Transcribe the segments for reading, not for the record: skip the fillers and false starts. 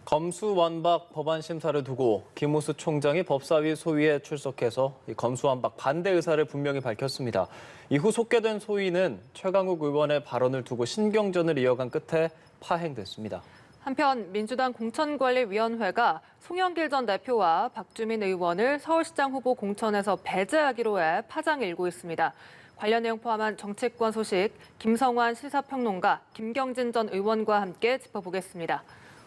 검수완박 법안 심사를 두고 김호수 총장이 법사위 소위에 출석해서 검수완박 반대 의사를 분명히 밝혔습니다. 이후 속개된 소위는 최강욱 의원의 발언을 두고 신경전을 이어간 끝에 파행됐습니다. 한편 민주당 공천관리위원회가 송영길 전 대표와 박주민 의원을 서울시장 후보 공천에서 배제하기로 해 파장이 일고 있습니다. 관련 내용 포함한 정치권 소식 김성환 시사평론가, 김경진 전 의원과 함께 짚어보겠습니다.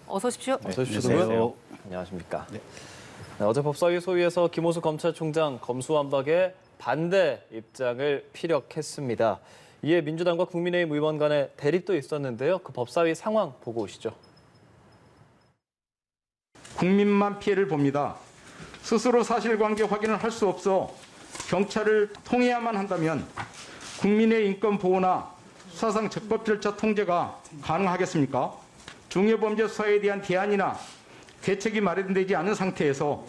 어서 오십시오. 어서 오십시오. 안녕하십니까. 네. 어제 법사위 소위에서 김호수 검찰총장 검수완박에 반대 입장을 피력했습니다. 이에 민주당과 국민의힘 의원 간의 대립도 있었는데요. 그 법사위 상황 보고 오시죠. 국민만 피해를 봅니다. 스스로 사실관계 확인을 할 수 없어 경찰을 통해야만 한다면 국민의 인권 보호나 수사상 적법 절차 통제가 가능하겠습니까? 중요범죄 수사에 대한 대안이나 대책이 마련되지 않은 상태에서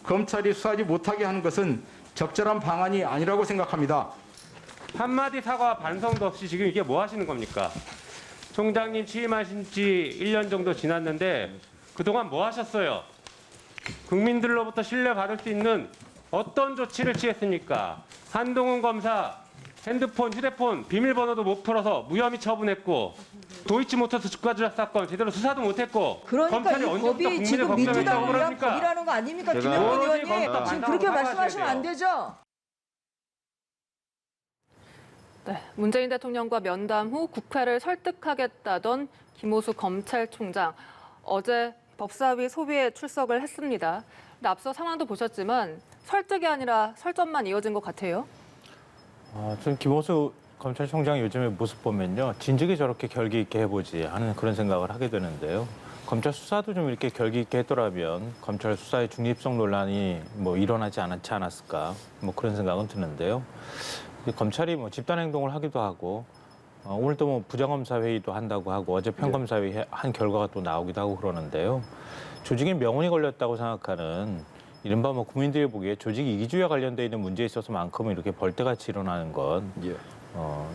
검찰이 수사하지 못하게 하는 것은 적절한 방안이 아니라고 생각합니다. 한마디 사과와 반성도 없이 지금 이게 뭐 하시는 겁니까? 총장님 취임하신 지 1년 정도 지났는데 그동안 뭐 하셨어요? 국민들로부터 신뢰받을 수 있는 어떤 조치를 취했습니까? 한동훈 검사 핸드폰, 휴대폰 비밀번호도 못 풀어서 무혐의 처분했고 도이치모터스 주가 조작 사건 제대로 수사도 못했고 그러니까 검찰이 이 언제부터 법이 국민을 지금 걱정했다고 민주당을 위한 그럽니까? 법이라는 거 아닙니까? 오로지 김영건 의원님 검사 지금 반성하고 그렇게 사과하셔야 말씀하시면 안 돼요. 되죠. 네, 문재인 대통령과 면담 후 국회를 설득하겠다던 김호수 검찰총장. 어제 법사위 소위에 출석을 했습니다. 근데 앞서 상황도 보셨지만 설득이 아니라 설전만 이어진 것 같아요. 전 김호수 검찰총장 요즘에 모습 보면요. 진즉에 저렇게 결기 있게 해보지 하는 그런 생각을 하게 되는데요. 검찰 수사도 좀 이렇게 결기 있게 했더라면 검찰 수사의 중립성 논란이 일어나지 않지 않았을까 그런 생각은 드는데요. 검찰이 집단 행동을 하기도 하고 오늘도 부장검사 회의도 한다고 하고 어제 평검사회의 한 결과가 또 나오기도 하고 그러는데요. 조직에 명운이 걸렸다고 생각하는 이른바 국민들이 보기에 조직 이기주의와 관련돼 있는 문제에 있어서만큼은 이렇게 벌떼같이 일어나는 건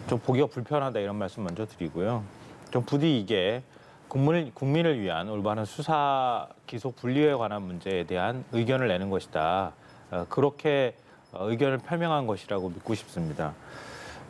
좀 보기가 불편하다 이런 말씀 먼저 드리고요. 좀 부디 이게 국민을 위한 올바른 수사 기소 분리에 관한 문제에 대한 의견을 내는 것이다. 그렇게 의견을 표명한 것이라고 믿고 싶습니다.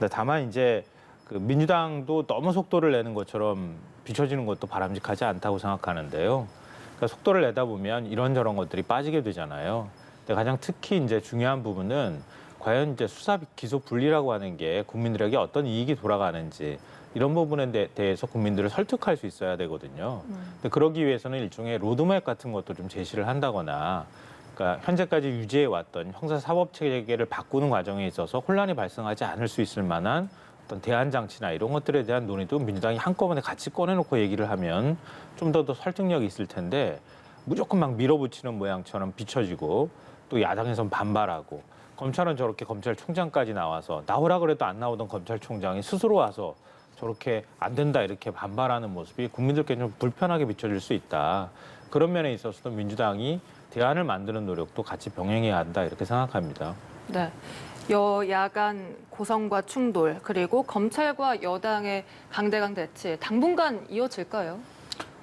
다만 이제 민주당도 너무 속도를 내는 것처럼 비춰지는 것도 바람직하지 않다고 생각하는데요. 그러니까 속도를 내다 보면 이런저런 것들이 빠지게 되잖아요. 근데 가장 특히 이제 중요한 부분은 과연 이제 수사 기소 분리라고 하는 게 국민들에게 어떤 이익이 돌아가는지 이런 부분에 대해서 국민들을 설득할 수 있어야 되거든요. 근데 그러기 위해서는 일종의 로드맵 같은 것도 좀 제시를 한다거나 그러니까 현재까지 유지해 왔던 형사사법 체계를 바꾸는 과정에 있어서 혼란이 발생하지 않을 수 있을 만한 어떤 대안 장치나 이런 것들에 대한 논의도 민주당이 한꺼번에 같이 꺼내놓고 얘기를 하면 좀 더 설득력이 있을 텐데 무조건 막 밀어붙이는 모양처럼 비춰지고 또 야당에선 반발하고 검찰은 저렇게 검찰총장까지 나와서 나오라 그래도 안 나오던 검찰총장이 스스로 와서 저렇게 안 된다 이렇게 반발하는 모습이 국민들께 좀 불편하게 비춰질 수 있다. 그런 면에 있어서도 민주당이 대안을 만드는 노력도 같이 병행해야 한다 이렇게 생각합니다. 네. 여야 간 고성과 충돌 그리고 검찰과 여당의 강대강 대치 당분간 이어질까요?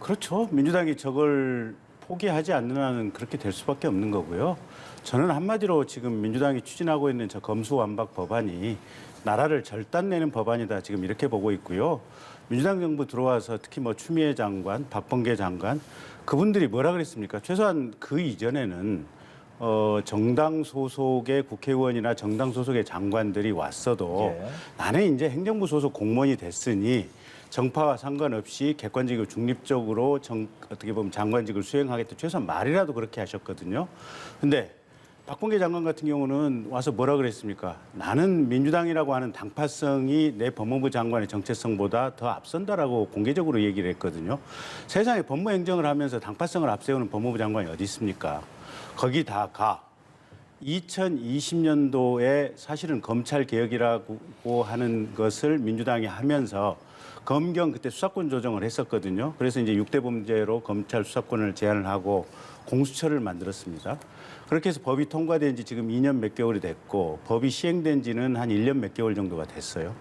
그렇죠. 민주당이 저걸 포기하지 않는 한은 그렇게 될 수밖에 없는 거고요. 저는 한마디로 지금 민주당이 추진하고 있는 저 검수완박 법안이 나라를 절단내는 법안이다 지금 이렇게 보고 있고요. 민주당 정부 들어와서 특히 추미애 장관, 박범계 장관 그분들이 뭐라 그랬습니까? 최소한 그 이전에는 정당 소속의 국회의원이나 정당 소속의 장관들이 왔어도 나는 이제 행정부 소속 공무원이 됐으니 정파와 상관없이 객관적이고 중립적으로 어떻게 보면 장관직을 수행하겠다. 최소한 말이라도 그렇게 하셨거든요. 근데 박범계 장관 같은 경우는 와서 뭐라 그랬습니까? 나는 민주당이라고 하는 당파성이 내 법무부 장관의 정체성보다 더 앞선다라고 공개적으로 얘기를 했거든요. 세상에 법무행정을 하면서 당파성을 앞세우는 법무부 장관이 어디 있습니까? 거기다가 2020년도에 사실은 검찰개혁이라고 하는 것을 민주당이 하면서 검경 그때 수사권 조정을 했었거든요. 그래서 이제 6대 범죄로 검찰 수사권을 제한을 하고 공수처를 만들었습니다. 그렇게 해서 법이 통과된 지 지금 2년 몇 개월이 됐고 법이 시행된 지는 한 1년 몇 개월 정도가 됐어요.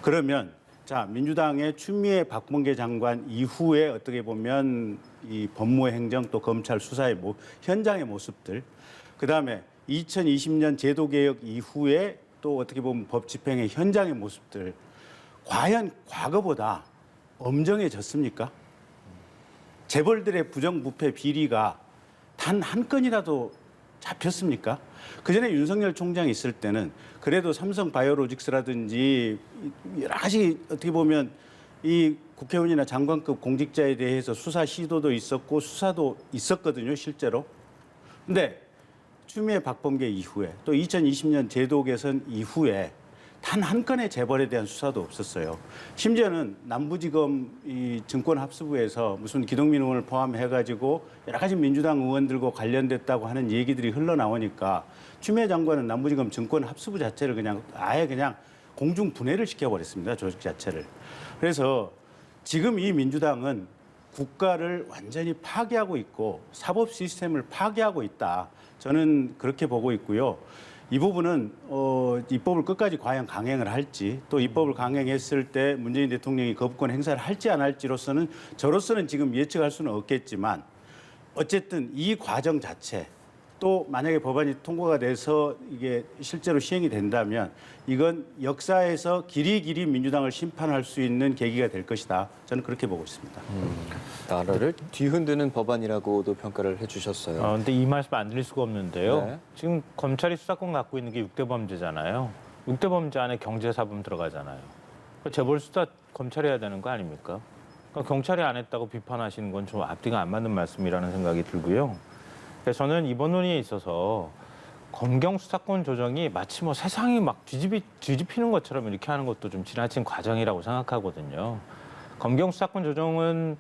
그러면 자 민주당의 추미애 박범계 장관 이후에 어떻게 보면 이 법무의 행정 또 검찰 수사의 현장의 모습들, 그다음에 2020년 제도개혁 이후에 또 어떻게 보면 법 집행의 현장의 모습들, 과연 과거보다 엄정해졌습니까? 재벌들의 부정부패 비리가 단 한 건이라도 잡혔습니까? 그전에 윤석열 총장이 있을 때는 그래도 삼성 바이오로직스라든지 여러 가지 어떻게 보면 이 국회의원이나 장관급 공직자에 대해서 수사 시도도 있었고 수사도 있었거든요, 실제로. 근데 추미애 박범계 이후에 또 2020년 제도 개선 이후에 단 한 건의 재벌에 대한 수사도 없었어요. 심지어는 남부지검 이 증권합수부에서 무슨 기동민 의원을 포함해가지고 여러 가지 민주당 의원들과 관련됐다고 하는 얘기들이 흘러나오니까 추미애 장관은 남부지검 증권합수부 자체를 아예 그냥 공중 분해를 시켜버렸습니다. 조직 자체를. 그래서 지금 이 민주당은 국가를 완전히 파괴하고 있고 사법 시스템을 파괴하고 있다. 저는 그렇게 보고 있고요. 이 부분은 입법을 끝까지 과연 강행을 할지 또 입법을 강행했을 때 문재인 대통령이 거부권 행사를 할지 안 할지로서는 저로서는 지금 예측할 수는 없겠지만 어쨌든 이 과정 자체 또 만약에 법안이 통과가 돼서 이게 실제로 시행이 된다면 이건 역사에서 길이길이 민주당을 심판할 수 있는 계기가 될 것이다. 저는 그렇게 보고 있습니다. 나라를 뒤흔드는 법안이라고도 평가를 해주셨어요. 근데 이 말씀 안 드릴 수가 없는데요. 네. 지금 검찰이 수사권 갖고 있는 게 6대 범죄잖아요. 6대 범죄 안에 경제사범 들어가잖아요. 재벌 수사 검찰이 해야 되는 거 아닙니까? 그러니까 경찰이 안 했다고 비판하시는 건 좀 앞뒤가 안 맞는 말씀이라는 생각이 들고요. 그래서 저는 이번 논의에 있어서 검경 수사권 조정이 마치 뭐 세상이 막 뒤집히는 것처럼 이렇게 하는 것도 좀 지나친 과정이라고 생각하거든요. 검경 수사권 조정은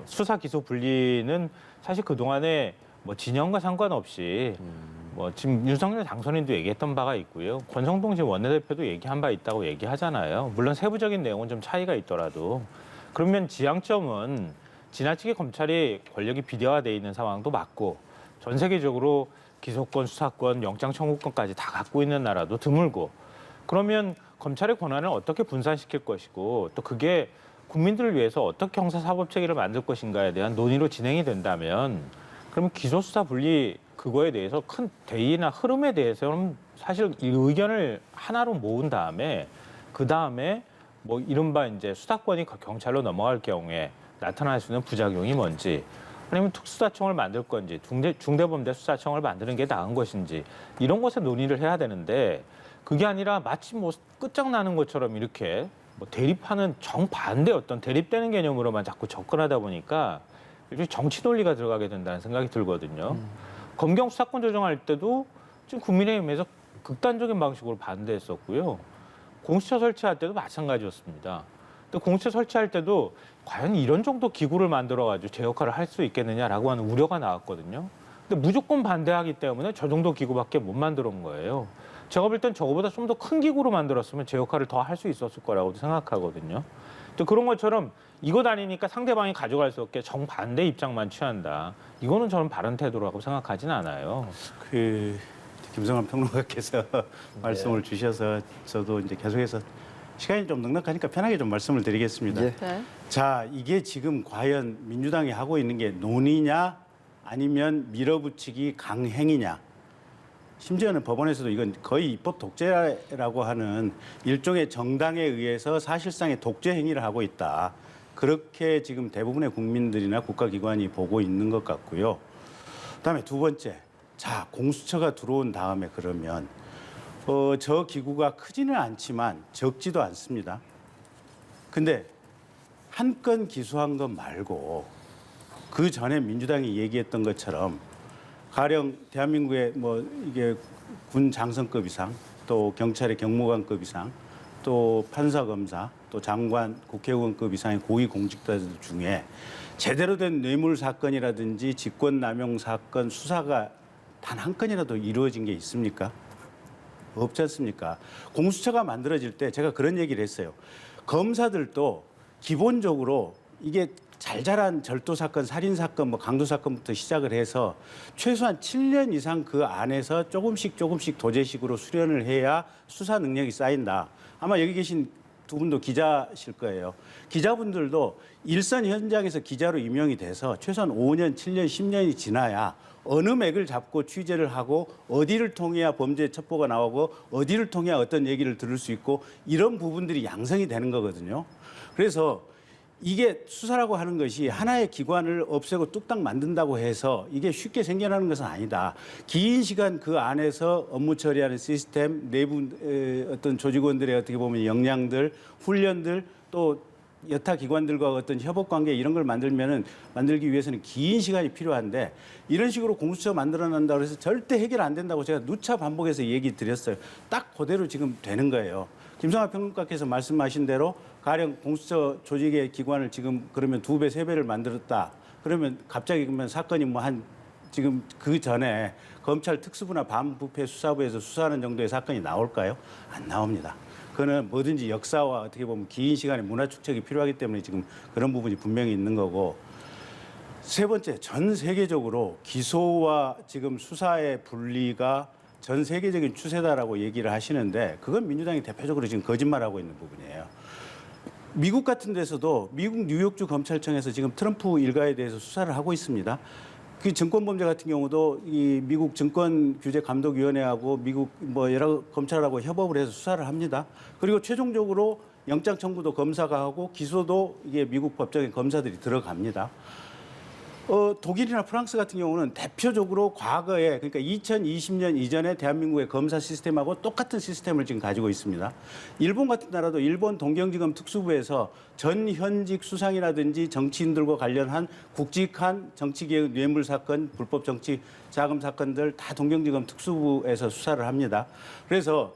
수사 기소 분리는 사실 그 동안에 뭐 진영과 상관없이 뭐 지금 윤석열 당선인도 얘기했던 바가 있고요. 권성동 지금 원내대표도 얘기한 바 있다고 얘기하잖아요. 물론 세부적인 내용은 좀 차이가 있더라도 그러면 지향점은 지나치게 검찰이 권력이 비대화돼 있는 상황도 맞고 전 세계적으로 기소권, 수사권, 영장 청구권까지 다 갖고 있는 나라도 드물고 그러면 검찰의 권한을 어떻게 분산시킬 것이고 또 그게 국민들을 위해서 어떻게 형사사법 체계를 만들 것인가에 대한 논의로 진행이 된다면 그러면 기소수사 분리 그거에 대해서 큰 대의나 흐름에 대해서는 사실 이 의견을 하나로 모은 다음에 그 다음에 뭐 이른바 이제 수사권이 경찰로 넘어갈 경우에 나타날 수 있는 부작용이 뭔지 아니면 특수사청을 만들 건지 중대범죄수사청을 만드는 게 나은 것인지 이런 것에 논의를 해야 되는데 그게 아니라 마치 뭐 끝장나는 것처럼 이렇게 뭐 대립하는 정반대 어떤 대립되는 개념으로만 자꾸 접근하다 보니까 정치 논리가 들어가게 된다는 생각이 들거든요. 검경 수사권 조정할 때도 지금 국민의힘에서 극단적인 방식으로 반대했었고요. 공수처 설치할 때도 마찬가지였습니다. 또 공수처 설치할 때도 과연 이런 정도 기구를 만들어가지고 제 역할을 할 수 있겠느냐라고 하는 우려가 나왔거든요. 근데 무조건 반대하기 때문에 저 정도 기구밖에 못 만들어 온 거예요. 제가 볼 땐 저거보다 좀 더 큰 기구로 만들었으면 제 역할을 더 할 수 있었을 거라고 생각하거든요. 또 그런 것처럼 이것 아니니까 상대방이 가져갈 수 없게 정반대 입장만 취한다. 이거는 저는 바른 태도라고 생각하진 않아요. 김성환 평론가께서 말씀을 주셔서 저도 이제 계속해서 시간이 좀 넉넉하니까 편하게 좀 말씀을 드리겠습니다. 예. 네. 자, 이게 지금 과연 민주당이 하고 있는 게 논의냐 아니면 밀어붙이기 강행이냐. 심지어는 법원에서도 이건 거의 입법 독재라고 하는 일종의 정당에 의해서 사실상의 독재 행위를 하고 있다. 그렇게 지금 대부분의 국민들이나 국가기관이 보고 있는 것 같고요. 그다음에 두 번째, 자, 공수처가 들어온 다음에 그러면 저 기구가 크지는 않지만 적지도 않습니다. 근데 한 건 기소한 것 말고 그 전에 민주당이 얘기했던 것처럼 가령 대한민국의 뭐 이게 군 장성급 이상 또 경찰의 경무관급 이상 또 판사 검사 또 장관 국회의원급 이상의 고위 공직자들 중에 제대로 된 뇌물 사건이라든지 직권남용 사건 수사가 단 한 건이라도 이루어진 게 있습니까? 없지 않습니까? 공수처가 만들어질 때 제가 그런 얘기를 했어요. 검사들도 기본적으로 이게 잘 자란 절도 사건, 살인 사건, 뭐 강도 사건부터 시작을 해서 최소한 7년 이상 그 안에서 조금씩 도제식으로 수련을 해야 수사 능력이 쌓인다. 아마 여기 계신 두 분도 기자실 거예요. 기자분들도 일선 현장에서 기자로 임용이 돼서 최소한 5년, 7년, 10년이 지나야 어느 맥을 잡고 취재를 하고 어디를 통해야 범죄 첩보가 나오고 어디를 통해야 어떤 얘기를 들을 수 있고 이런 부분들이 양성이 되는 거거든요. 그래서 이게 수사라고 하는 것이 하나의 기관을 없애고 뚝딱 만든다고 해서 이게 쉽게 생겨나는 것은 아니다. 긴 시간 그 안에서 업무 처리하는 시스템, 내부 어떤 조직원들의 어떻게 보면 역량들, 훈련들 또 여타 기관들과 어떤 협업 관계 이런 걸 만들기 위해서는 긴 시간이 필요한데 이런 식으로 공수처 만들어낸다고 해서 절대 해결 안 된다고 제가 누차 반복해서 얘기 드렸어요. 딱 그대로 지금 되는 거예요. 김성하 평론가께서 말씀하신 대로 가령 공수처 조직의 기관을 지금 그러면 2배, 3배를 만들었다. 그러면 갑자기 그러면 사건이 뭐 한 지금 그 전에 검찰 특수부나 반부패 수사부에서 수사하는 정도의 사건이 나올까요? 안 나옵니다. 그거는 뭐든지 역사와 어떻게 보면 긴 시간의 문화 축적이 필요하기 때문에 지금 그런 부분이 분명히 있는 거고 세 번째, 전 세계적으로 기소와 지금 수사의 분리가 전 세계적인 추세다라고 얘기를 하시는데 그건 민주당이 대표적으로 지금 거짓말하고 있는 부분이에요. 미국 같은 데서도 미국 뉴욕주 검찰청에서 지금 트럼프 일가에 대해서 수사를 하고 있습니다. 그 증권범죄 같은 경우도 이 미국 증권규제감독위원회하고 미국 뭐 여러 검찰하고 협업을 해서 수사를 합니다. 그리고 최종적으로 영장 청구도 검사가 하고 기소도 이게 미국 법정에 검사들이 들어갑니다. 독일이나 프랑스 같은 경우는 대표적으로 과거에 그러니까 2020년 이전에 대한민국의 검사 시스템하고 똑같은 시스템을 지금 가지고 있습니다. 일본 같은 나라도 일본 동경지검 특수부에서 전 현직 수상이라든지 정치인들과 관련한 굵직한 정치개혁 뇌물 사건, 불법 정치 자금 사건들 다 동경지검 특수부에서 수사를 합니다. 그래서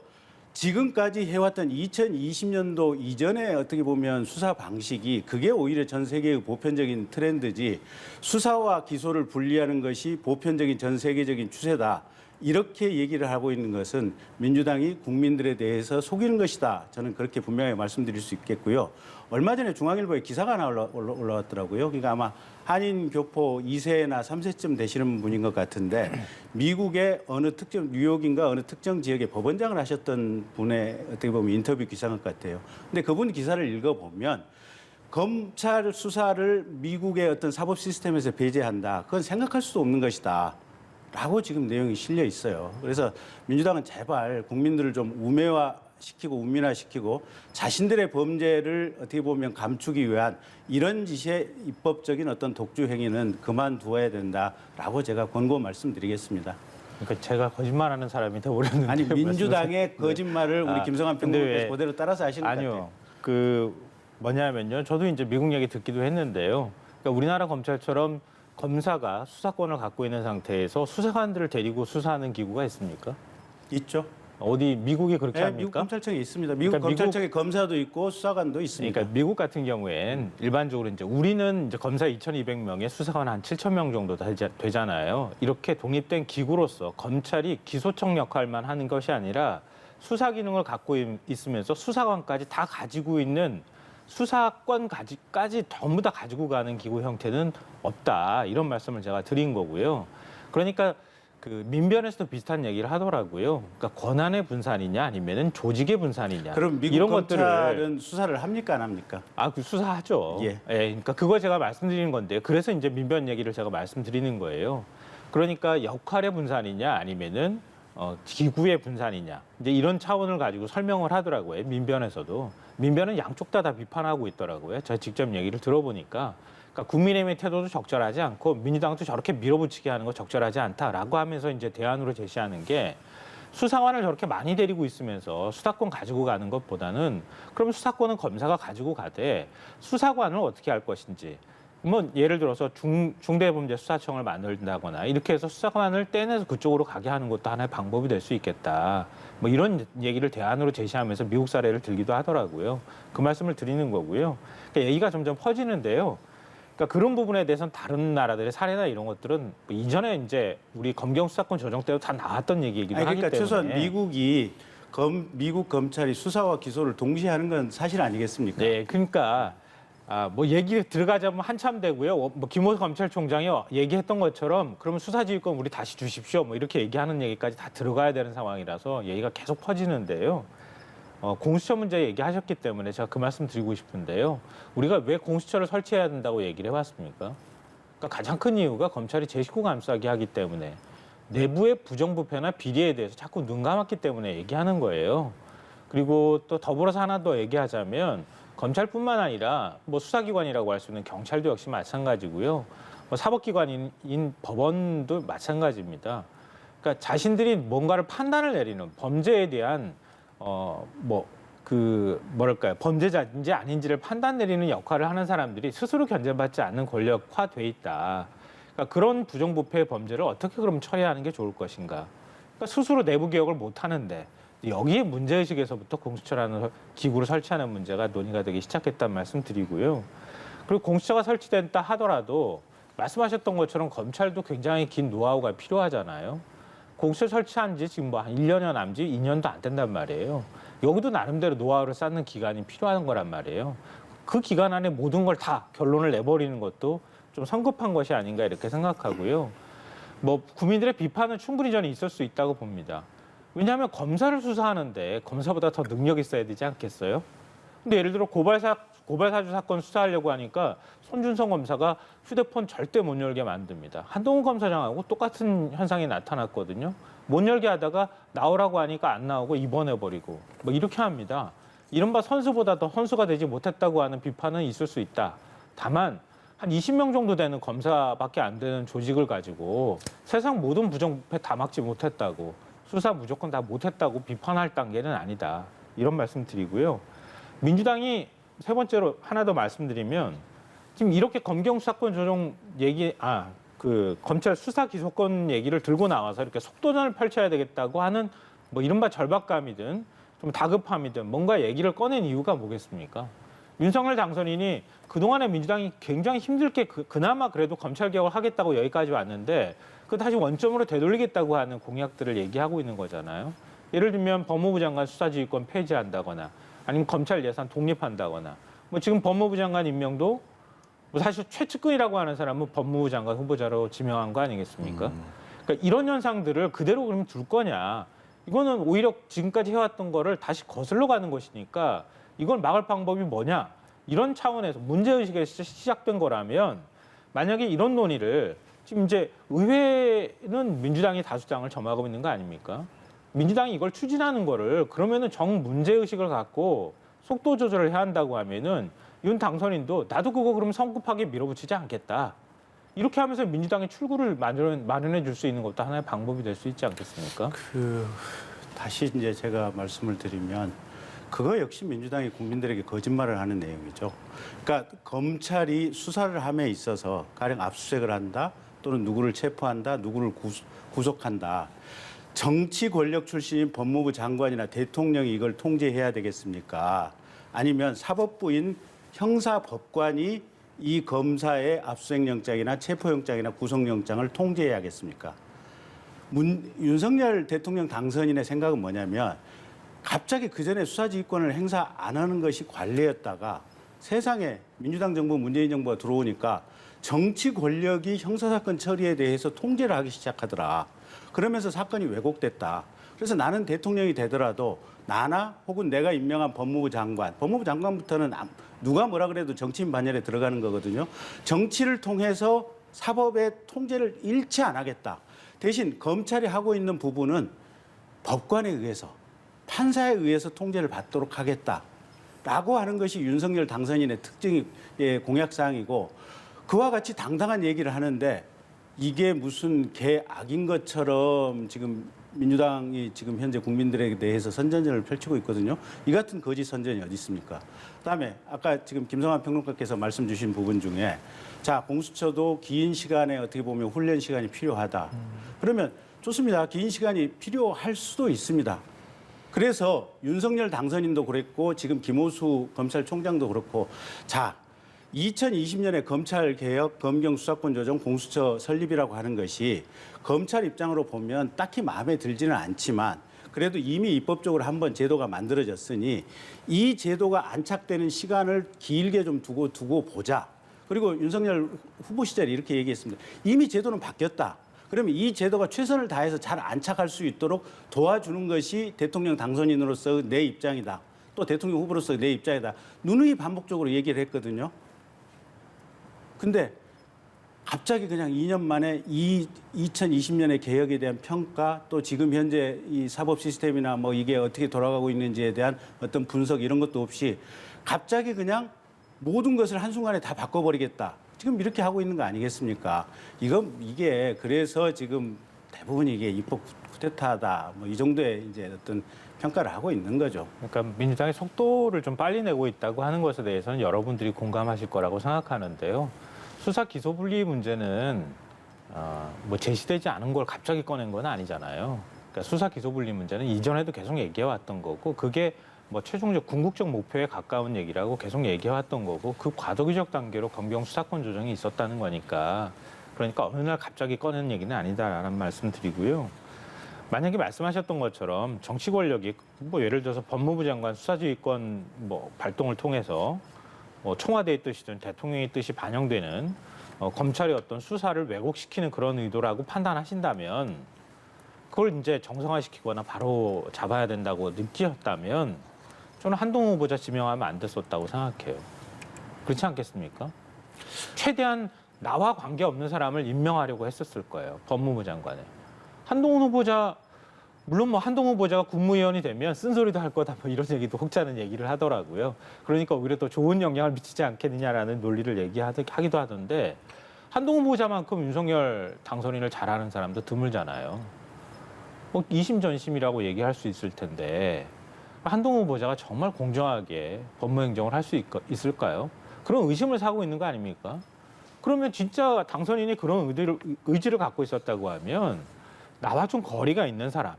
지금까지 해왔던 2020년도 이전에 어떻게 보면 수사 방식이 그게 오히려 전 세계의 보편적인 트렌드지 수사와 기소를 분리하는 것이 보편적인 전 세계적인 추세다. 이렇게 얘기를 하고 있는 것은 민주당이 국민들에 대해서 속이는 것이다. 저는 그렇게 분명히 말씀드릴 수 있겠고요. 얼마 전에 중앙일보에 기사가 하나 올라왔더라고요. 그러니까 아마 한인 교포 2세나 3세쯤 되시는 분인 것 같은데 미국의 어느 특정 뉴욕인가 어느 특정 지역의 법원장을 하셨던 분의 어떻게 보면 인터뷰 기사인 것 같아요. 근데 그분 기사를 읽어보면 검찰 수사를 미국의 어떤 사법 시스템에서 배제한다. 그건 생각할 수도 없는 것이다. 라고 지금 내용이 실려 있어요. 그래서 민주당은 제발 국민들을 좀 우매화시키고 우민화시키고 자신들의 범죄를 어떻게 보면 감추기 위한 이런 짓의 입법적인 어떤 독주 행위는 그만두어야 된다라고 제가 권고 말씀드리겠습니다. 그러니까 제가 거짓말하는 사람이 돼버렸는데 아니 민주당의 거짓말을 우리 김성한 평론가께서 그대로 따라서 하시는 것 같아요. 아니요. 그 뭐냐면요. 저도 이제 미국 얘기 듣기도 했는데요. 그러니까 우리나라 검찰처럼 검사가 수사권을 갖고 있는 상태에서 수사관들을 데리고 수사하는 기구가 있습니까? 있죠. 어디 미국이 그렇게 네, 합니까? 미국 검찰청에 있습니다. 미국 그러니까 검찰청에 검사도 있고 수사관도 있습니다. 그러니까 미국 같은 경우엔 일반적으로 이제 우리는 이제 검사 2,200명에 수사관 한 7,000명 정도 되잖아요. 이렇게 독립된 기구로서 검찰이 기소청 역할만 하는 것이 아니라 수사 기능을 갖고 있으면서 수사관까지 다 가지고 있는 수사권까지 전부 다 가지고 가는 기구 형태는 없다. 이런 말씀을 제가 드린 거고요. 그러니까 그 민변에서도 비슷한 얘기를 하더라고요. 그러니까 권한의 분산이냐 아니면은 조직의 분산이냐. 그럼 미국 이런 검찰은 수사를 합니까 안 합니까? 그 수사하죠. 예. 그러니까 그거 제가 말씀드리는 건데요. 그래서 이제 민변 얘기를 제가 말씀드리는 거예요. 그러니까 역할의 분산이냐 아니면은 기구의 분산이냐. 이제 이런 차원을 가지고 설명을 하더라고요. 민변에서도. 민변은 양쪽 다 비판하고 있더라고요. 제가 직접 얘기를 들어보니까. 그러니까 국민의힘의 태도도 적절하지 않고 민주당도 저렇게 밀어붙이게 하는 거 적절하지 않다라고 하면서 이제 대안으로 제시하는 게 수사관을 저렇게 많이 데리고 있으면서 수사권 가지고 가는 것보다는 그럼 수사권은 검사가 가지고 가되 수사관을 어떻게 할 것인지 뭐 예를 들어서 중대범죄수사청을 만든다거나 이렇게 해서 수사관을 떼내서 그쪽으로 가게 하는 것도 하나의 방법이 될 수 있겠다. 뭐 이런 얘기를 대안으로 제시하면서 미국 사례를 들기도 하더라고요. 그 말씀을 드리는 거고요. 그러니까 얘기가 점점 퍼지는데요. 그러니까 그런 부분에 대해서는 다른 나라들의 사례나 이런 것들은 뭐 이전에 이제 우리 검경 수사권 조정 때도 다 나왔던 얘기이기도 하기 그러니까 때문에. 최소한 미국이 미국 검찰이 수사와 기소를 동시에 하는 건 사실 아니겠습니까? 네, 그러니까 뭐 얘기 들어가자면 한참 되고요. 뭐 김호수 검찰총장이 얘기했던 것처럼 그러면 수사지휘권 우리 다시 주십시오. 뭐 이렇게 얘기하는 얘기까지 다 들어가야 되는 상황이라서 얘기가 계속 퍼지는데요. 공수처 문제 얘기하셨기 때문에 제가 그 말씀 드리고 싶은데요. 우리가 왜 공수처를 설치해야 된다고 얘기를 해왔습니까? 그러니까 가장 큰 이유가 검찰이 제 식구 감싸기 하기 때문에 내부의 부정부패나 비리에 대해서 자꾸 눈 감았기 때문에 얘기하는 거예요. 그리고 또 더불어서 하나 더 얘기하자면 검찰뿐만 아니라 뭐 수사기관이라고 할 수 있는 경찰도 역시 마찬가지고요. 뭐 사법기관인 법원도 마찬가지입니다. 그러니까 자신들이 뭔가를 판단을 내리는 범죄에 대한 범죄자인지 아닌지를 판단 내리는 역할을 하는 사람들이 스스로 견제받지 않는 권력화돼 있다. 그러니까 그런 부정부패 범죄를 어떻게 그럼 처리하는 게 좋을 것인가? 그러니까 스스로 내부 개혁을 못 하는데 여기에 문제의식에서부터 공수처라는 기구를 설치하는 문제가 논의가 되기 시작했다는 말씀 드리고요. 그리고 공수처가 설치된다 하더라도 말씀하셨던 것처럼 검찰도 굉장히 긴 노하우가 필요하잖아요. 공수처 설치한 지 지금 뭐 한 1년여 남지 2년도 안 된단 말이에요. 여기도 나름대로 노하우를 쌓는 기간이 필요한 거란 말이에요. 그 기간 안에 모든 걸 다 결론을 내버리는 것도 좀 성급한 것이 아닌가 이렇게 생각하고요. 뭐 국민들의 비판은 충분히 저는 있을 수 있다고 봅니다. 왜냐하면 검사를 수사하는데 검사보다 더 능력이 있어야 되지 않겠어요? 근데 예를 들어 고발사주 사건 수사하려고 하니까 손준성 검사가 휴대폰 절대 못 열게 만듭니다. 한동훈 검사장하고 똑같은 현상이 나타났거든요. 못 열게 하다가 나오라고 하니까 안 나오고 입원해버리고 뭐 이렇게 합니다. 이른바 선수보다 더 헌수가 되지 못했다고 하는 비판은 있을 수 있다. 다만 한 20명 정도 되는 검사밖에 안 되는 조직을 가지고 세상 모든 부정부패 다 막지 못했다고 수사 무조건 다 못했다고 비판할 단계는 아니다. 이런 말씀 드리고요. 민주당이 세 번째로 하나 더 말씀드리면 지금 이렇게 검경 수사권 조정 검찰 수사 기소권 얘기를 들고 나와서 이렇게 속도전을 펼쳐야 되겠다고 하는 뭐 이른바 절박감이든 좀 다급함이든 뭔가 얘기를 꺼낸 이유가 뭐겠습니까? 윤석열 당선인이 그동안에 민주당이 굉장히 힘들게 그나마 그래도 검찰 개혁을 하겠다고 여기까지 왔는데 그 다시 원점으로 되돌리겠다고 하는 공약들을 얘기하고 있는 거잖아요. 예를 들면 법무부 장관 수사지휘권 폐지한다거나 아니면 검찰 예산 독립한다거나 뭐 지금 법무부 장관 임명도 뭐 사실 최측근이라고 하는 사람은 법무부 장관 후보자로 지명한 거 아니겠습니까? 그러니까 이런 현상들을 그대로 그럼 둘 거냐? 이거는 오히려 지금까지 해왔던 거를 다시 거슬러 가는 것이니까 이걸 막을 방법이 뭐냐? 이런 차원에서 문제의식에서 시작된 거라면 만약에 이런 논의를 지금 이제 의회는 민주당이 다수당을 점하고 있는 거 아닙니까? 민주당이 이걸 추진하는 거를 그러면은 정 문제의식을 갖고 속도 조절을 해야 한다고 하면은 윤 당선인도 나도 그거 그러면 성급하게 밀어붙이지 않겠다. 이렇게 하면서 민주당의 출구를 마련해 줄 수 있는 것도 하나의 방법이 될 수 있지 않겠습니까? 다시 이제 제가 말씀을 드리면 그거 역시 민주당이 국민들에게 거짓말을 하는 내용이죠. 그러니까 검찰이 수사를 함에 있어서 가령 압수수색을 한다 또는 누구를 체포한다, 누구를 구속한다. 정치 권력 출신인 법무부 장관이나 대통령이 이걸 통제해야 되겠습니까? 아니면 사법부인 형사법관이 이 검사의 압수수색영장이나 체포영장이나 구속영장을 통제해야겠습니까? 윤석열 대통령 당선인의 생각은 뭐냐면 갑자기 그전에 수사지휘권을 행사 안 하는 것이 관례였다가 세상에 민주당 정부, 문재인 정부가 들어오니까 정치 권력이 형사사건 처리에 대해서 통제를 하기 시작하더라. 그러면서 사건이 왜곡됐다. 그래서 나는 대통령이 되더라도 나나 혹은 내가 임명한 법무부 장관부터는 누가 뭐라 그래도 정치인 반열에 들어가는 거거든요. 정치를 통해서 사법의 통제를 잃지 안 하겠다. 대신 검찰이 하고 있는 부분은 법관에 의해서 판사에 의해서 통제를 받도록 하겠다라고 하는 것이 윤석열 당선인의 특징이 공약사항이고 그와 같이 당당한 얘기를 하는데 이게 무슨 개악인 것처럼 지금 민주당이 지금 현재 국민들에 대해서 선전전을 펼치고 있거든요. 이 같은 거짓 선전이 어디 있습니까? 그다음에 아까 지금 김성환 평론가께서 말씀 주신 부분 중에 자 공수처도 긴 시간에 어떻게 보면 훈련 시간이 필요하다. 그러면 좋습니다. 긴 시간이 필요할 수도 있습니다. 그래서 윤석열 당선인도 그랬고 지금 김호수 검찰총장도 그렇고 자 2020년에 검찰개혁, 검경수사권 조정, 공수처 설립이라고 하는 것이 검찰 입장으로 보면 딱히 마음에 들지는 않지만 그래도 이미 입법적으로 한번 제도가 만들어졌으니 이 제도가 안착되는 시간을 길게 좀 두고 보자. 그리고 윤석열 후보 시절에 이렇게 얘기했습니다. 이미 제도는 바뀌었다. 그러면 이 제도가 최선을 다해서 잘 안착할 수 있도록 도와주는 것이 대통령 당선인으로서 내 입장이다. 또 대통령 후보로서 내 입장이다. 누누이 반복적으로 얘기를 했거든요. 근데 갑자기 그냥 2년 만에 2020년의 개혁에 대한 평가, 또 지금 현재 이 사법 시스템이나 뭐 이게 어떻게 돌아가고 있는지에 대한 어떤 분석 이런 것도 없이 갑자기 그냥 모든 것을 한순간에 다 바꿔버리겠다. 지금 이렇게 하고 있는 거 아니겠습니까? 이게 그래서 지금 대부분 이게 입법 쿠데타다. 뭐 이 정도의 이제 어떤 평가를 하고 있는 거죠. 그러니까 민주당이 속도를 좀 빨리 내고 있다고 하는 것에 대해서는 여러분들이 공감하실 거라고 생각하는데요. 수사 기소 분리 문제는 뭐 제시되지 않은 걸 갑자기 꺼낸 건 아니잖아요. 그러니까 수사 기소 분리 문제는 이전에도 계속 얘기해 왔던 거고, 그게 뭐 최종적 궁극적 목표에 가까운 얘기라고 계속 얘기해 왔던 거고, 그 과도기적 단계로 검경 수사권 조정이 있었다는 거니까, 그러니까 어느 날 갑자기 꺼낸 얘기는 아니다라는 말씀 드리고요. 만약에 말씀하셨던 것처럼 정치 권력이 뭐 예를 들어서 법무부 장관 수사지휘권 뭐 발동을 통해서 뭐 청와대의 뜻이든 대통령의 뜻이 반영되는 검찰의 어떤 수사를 왜곡시키는 그런 의도라고 판단하신다면, 그걸 이제 정상화시키거나 바로 잡아야 된다고 느끼셨다면 저는 한동훈 후보자 지명하면 안 됐었다고 생각해요. 그렇지 않겠습니까? 최대한 나와 관계없는 사람을 임명하려고 했었을 거예요. 법무부 장관에. 한동훈 후보자, 물론 뭐 한동훈 후보자가 국무위원이 되면 쓴소리도 할 거다 뭐 이런 얘기도 혹자는 얘기를 하더라고요. 그러니까 오히려 더 좋은 영향을 미치지 않겠느냐라는 논리를 얘기하기도 하던데, 한동훈 후보자만큼 윤석열 당선인을 잘하는 사람도 드물잖아요. 뭐 이심전심이라고 얘기할 수 있을 텐데 한동훈 후보자가 정말 공정하게 법무행정을 할 수 있을까요? 그런 의심을 사고 있는 거 아닙니까? 그러면 진짜 당선인이 그런 의지를 갖고 있었다고 하면 나와 좀 거리가 있는 사람,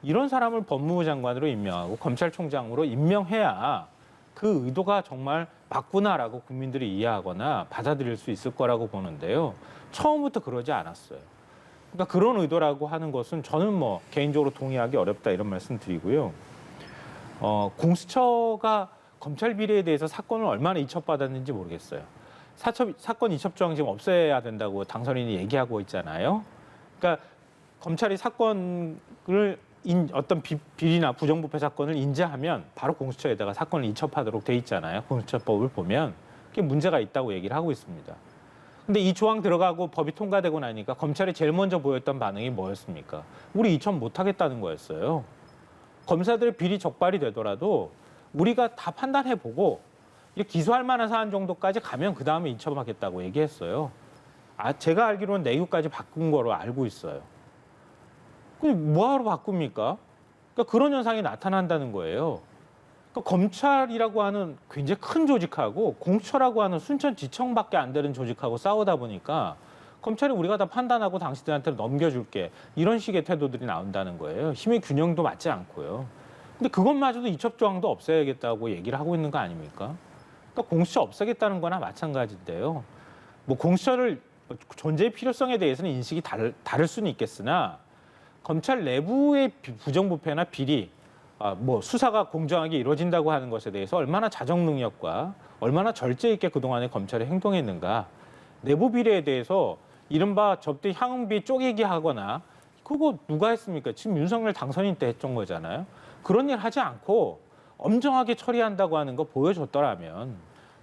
이런 사람을 법무부 장관으로 임명하고 검찰총장으로 임명해야 그 의도가 정말 맞구나라고 국민들이 이해하거나 받아들일 수 있을 거라고 보는데요. 처음부터 그러지 않았어요. 그러니까 그런 의도라고 하는 것은 저는 뭐 개인적으로 동의하기 어렵다 이런 말씀 드리고요. 공수처가 검찰 비리에 대해서 사건을 얼마나 이첩받았는지 모르겠어요. 사건 이첩 조항 지금 없애야 된다고 당선인이 얘기하고 있잖아요. 그러니까 검찰이 사건을 어떤 비리나 부정부패 사건을 인지하면 바로 공수처에다가 사건을 이첩하도록 돼 있잖아요. 공수처법을 보면 그게 문제가 있다고 얘기를 하고 있습니다. 근데 이 조항 들어가고 법이 통과되고 나니까 검찰이 제일 먼저 보였던 반응이 뭐였습니까? 우리 이첩 못하겠다는 거였어요. 검사들의 비리 적발이 되더라도 우리가 다 판단해보고 이렇게 기소할 만한 사안 정도까지 가면 그 다음에 이첩하겠다고 얘기했어요. 제가 알기로는 내규까지 바꾼 거로 알고 있어요. 그럼 뭐하러 바꿉니까? 그러니까 그런 현상이 나타난다는 거예요. 그러니까 검찰이라고 하는 굉장히 큰 조직하고 공수처라고 하는 순천지청밖에 안 되는 조직하고 싸우다 보니까 검찰이 우리가 다 판단하고 당신들한테 넘겨줄게, 이런 식의 태도들이 나온다는 거예요. 힘의 균형도 맞지 않고요. 근데 그것마저도 이첩 조항도 없애야겠다고 얘기를 하고 있는 거 아닙니까? 그러니까 공수처 없애겠다는 거나 마찬가지인데요. 뭐 공수처를 존재의 필요성에 대해서는 인식이 다를 수는 있겠으나 검찰 내부의 부정부패나 비리, 뭐 수사가 공정하게 이루어진다고 하는 것에 대해서 얼마나 자정 능력과 얼마나 절제 있게 그동안에 검찰이 행동했는가, 내부 비리에 대해서 이른바 접대 향응비 쪼개기 하거나, 그거 누가 했습니까? 지금 윤석열 당선인 때 했던 거잖아요. 그런 일 하지 않고 엄정하게 처리한다고 하는 거 보여줬더라면,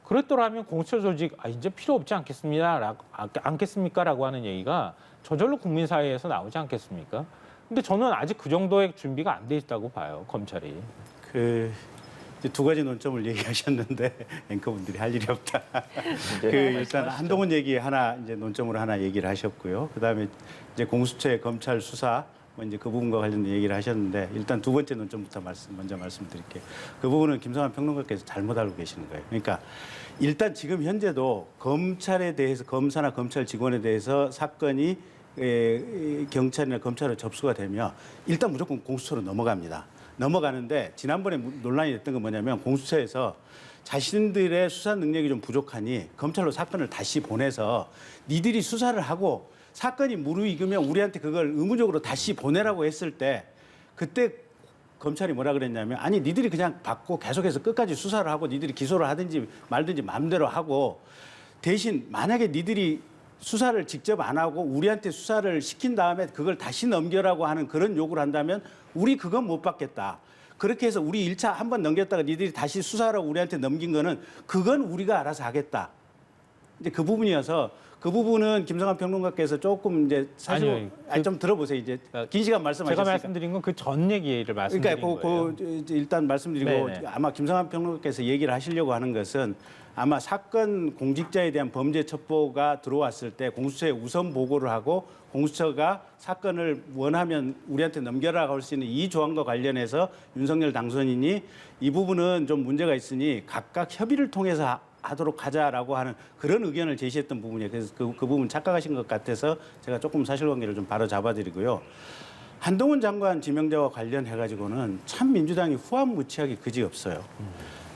그랬더라면 공수처 조직 이제 필요 없지 않겠습니까?라고 하는 얘기가 저절로 국민 사회에서 나오지 않겠습니까? 근데 저는 아직 그 정도의 준비가 안 돼 있다고 봐요, 검찰이. 이제 두 가지 논점을 얘기하셨는데 앵커분들이 할 일이 없다. 일단 한동훈 얘기 하나 이제 논점으로 하나 얘기를 하셨고요. 그다음에 이제 공수처의 검찰 수사 뭐 이제 그 부분과 관련된 얘기를 하셨는데, 일단 두 번째 논점부터 먼저 말씀드릴게요. 그 부분은 김성환 평론가께서 잘못 알고 계시는 거예요. 그러니까 일단 지금 현재도 검찰에 대해서, 검사나 검찰 직원에 대해서 사건이 경찰이나 검찰에 접수가 되면 일단 무조건 공수처로 넘어갑니다. 넘어가는데 지난번에 논란이 됐던 건 뭐냐면, 공수처에서 자신들의 수사 능력이 좀 부족하니 검찰로 사건을 다시 보내서 니들이 수사를 하고 사건이 무르익으면 우리한테 그걸 의무적으로 다시 보내라고 했을 때, 그때 검찰이 뭐라 그랬냐면, 아니 니들이 그냥 받고 계속해서 끝까지 수사를 하고 니들이 기소를 하든지 말든지 마음대로 하고, 대신 만약에 니들이 수사를 직접 안 하고 우리한테 수사를 시킨 다음에 그걸 다시 넘겨라고 하는 그런 요구를 한다면 우리 그건 못 받겠다. 그렇게 해서 우리 1차 한 번 넘겼다가 니들이 다시 수사하라고 우리한테 넘긴 거는 그건 우리가 알아서 하겠다. 이제 그 부분이어서 그 부분은 김성환 평론가께서 조금 이제 사실 아니요, 아니, 좀 들어보세요. 이제 긴 시간 말씀하셨으니까. 제가 말씀드린 건 그 전 얘기를 말씀드린 그러니까 거예요. 일단 말씀드리고 네네. 아마 김성환 평론가께서 얘기를 하시려고 하는 것은 아마 사건 공직자에 대한 범죄 첩보가 들어왔을 때 공수처에 우선 보고를 하고 공수처가 사건을 원하면 우리한테 넘겨라고 할 수 있는 이 조항과 관련해서 윤석열 당선인이 이 부분은 좀 문제가 있으니 각각 협의를 통해서 하도록 하자라고 하는 그런 의견을 제시했던 부분이에요. 그래서 그 부분 착각하신 것 같아서 제가 조금 사실관계를 좀 바로 잡아드리고요. 한동훈 장관 지명자와 관련해가지고는 참 민주당이 후한무치하게 그지없어요.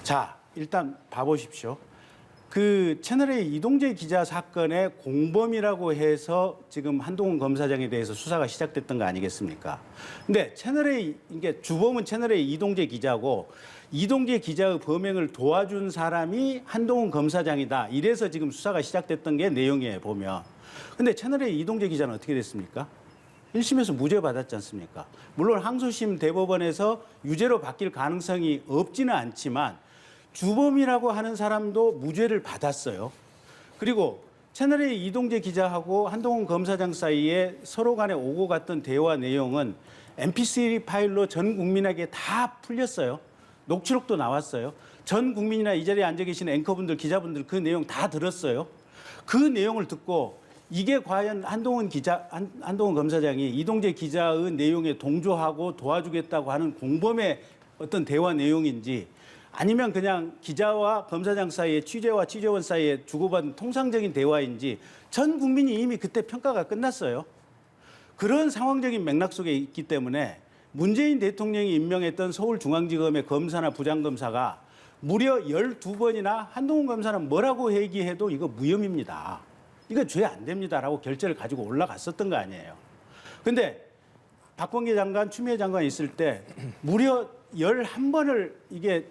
자, 일단 봐보십시오. 그 채널A 이동재 기자 사건의 공범이라고 해서 지금 한동훈 검사장에 대해서 수사가 시작됐던 거 아니겠습니까? 근데 채널A, 이게 주범은 채널A 이동재 기자고 이동재 기자의 범행을 도와준 사람이 한동훈 검사장이다. 이래서 지금 수사가 시작됐던 게 내용이에요, 보면. 근데 채널A 이동재 기자는 어떻게 됐습니까? 1심에서 무죄 받았지 않습니까? 물론 항소심 대법원에서 유죄로 바뀔 가능성이 없지는 않지만 주범이라고 하는 사람도 무죄를 받았어요. 그리고 채널A 이동재 기자하고 한동훈 검사장 사이에 서로 간에 오고 갔던 대화 내용은 MP3 파일로 전 국민에게 다 풀렸어요. 녹취록도 나왔어요. 전 국민이나 이 자리에 앉아 계신 앵커분들, 기자분들 그 내용 다 들었어요. 그 내용을 듣고 이게 과연 한동훈 검사장이 이동재 기자의 내용에 동조하고 도와주겠다고 하는 공범의 어떤 대화 내용인지 아니면 그냥 기자와 검사장 사이에 취재와 취재원 사이에 주고받은 통상적인 대화인지 전 국민이 이미 그때 평가가 끝났어요. 그런 상황적인 맥락 속에 있기 때문에 문재인 대통령이 임명했던 서울중앙지검의 검사나 부장검사가 무려 12번이나 한동훈 검사는 뭐라고 얘기해도 이거 무혐의입니다. 이거 죄 안 됩니다라고 결재를 가지고 올라갔었던 거 아니에요. 근데 박범계 장관, 추미애 장관 있을 때 무려 11번을 이게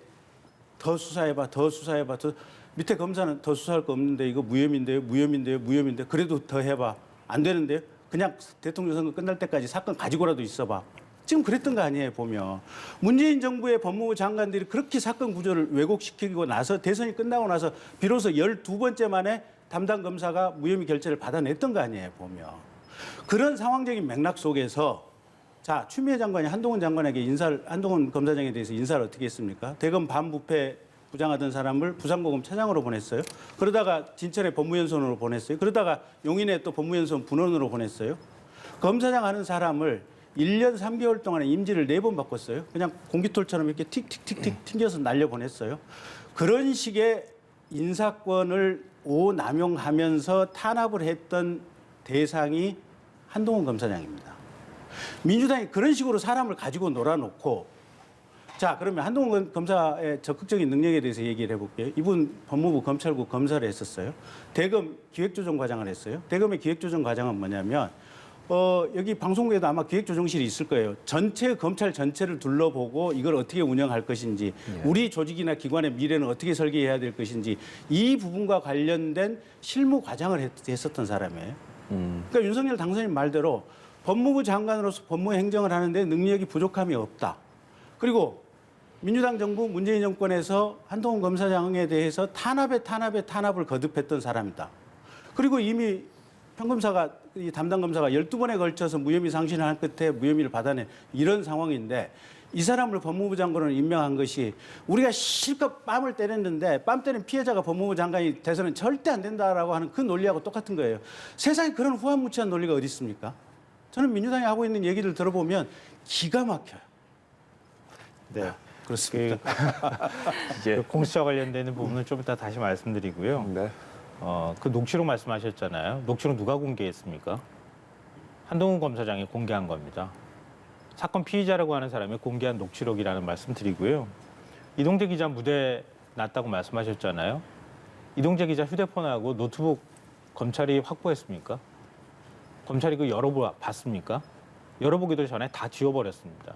더 수사해봐, 더 수사해봐, 더 밑에 검사는 더 수사할 거 없는데 이거 무혐의인데요, 무혐의인데요, 무혐의인데요. 그래도 더 해봐. 안 되는데요. 그냥 대통령 선거 끝날 때까지 사건 가지고라도 있어봐. 지금 그랬던 거 아니에요, 보면. 문재인 정부의 법무부 장관들이 그렇게 사건 구조를 왜곡시키고 나서 대선이 끝나고 나서 비로소 12번째 만에 담당 검사가 무혐의 결재를 받아냈던 거 아니에요, 보면. 그런 상황적인 맥락 속에서 자, 추미애 장관이 한동훈 장관에게 한동훈 검사장에 대해서 인사를 어떻게 했습니까? 대검 반부패 부장하던 사람을 부산고검 차장으로 보냈어요. 그러다가 진천에 법무연수원으로 보냈어요. 그러다가 용인에 또 법무연수원 분원으로 보냈어요. 검사장 하는 사람을 1년 3개월 동안에 임지를 4번 바꿨어요. 그냥 공기톨처럼 이렇게 틱틱틱틱 튕겨서 날려보냈어요. 그런 식의 인사권을 오남용하면서 탄압을 했던 대상이 한동훈 검사장입니다. 민주당이 그런 식으로 사람을 가지고 놀아놓고 자, 그러면 한동훈 검사의 적극적인 능력에 대해서 얘기를 해볼게요. 이분 법무부 검찰국 검사를 했었어요. 대검 기획조정과장을 했어요. 대검의 기획조정과장은 뭐냐면 여기 방송국에도 아마 기획조정실이 있을 거예요. 전체 검찰 전체를 둘러보고 이걸 어떻게 운영할 것인지 우리 조직이나 기관의 미래는 어떻게 설계해야 될 것인지 이 부분과 관련된 실무과장을 했었던 사람이에요. 그러니까 윤석열 당선인 말대로 법무부 장관으로서 법무행정을 하는데 능력이 부족함이 없다. 그리고 민주당 정부 문재인 정권에서 한동훈 검사장에 대해서 탄압을 거듭했던 사람이다. 그리고 이미 평검사가 이 담당 검사가 12번에 걸쳐서 무혐의 상신을 한 끝에 무혐의를 받아낸 이런 상황인데 이 사람을 법무부 장관으로 임명한 것이 우리가 실컷 뺨을 때렸는데 뺨 때린 피해자가 법무부 장관이 돼서는 절대 안 된다라고 하는 그 논리하고 똑같은 거예요. 세상에 그런 후한무치한 논리가 어디 있습니까? 저는 민주당이 하고 있는 얘기를 들어보면 기가 막혀요. 네, 그렇습니다. 그 공수처 관련되는 부분은 좀 이따 다시 말씀드리고요. 네. 그 녹취록 말씀하셨잖아요. 녹취록 누가 공개했습니까? 한동훈 검사장이 공개한 겁니다. 사건 피의자라고 하는 사람이 공개한 녹취록이라는 말씀 드리고요. 이동재 기자 무대 났다고 말씀하셨잖아요. 이동재 기자 휴대폰하고 노트북 검찰이 확보했습니까? 검찰이 그 열어봤습니까? 열어보기도 전에 다 지워버렸습니다.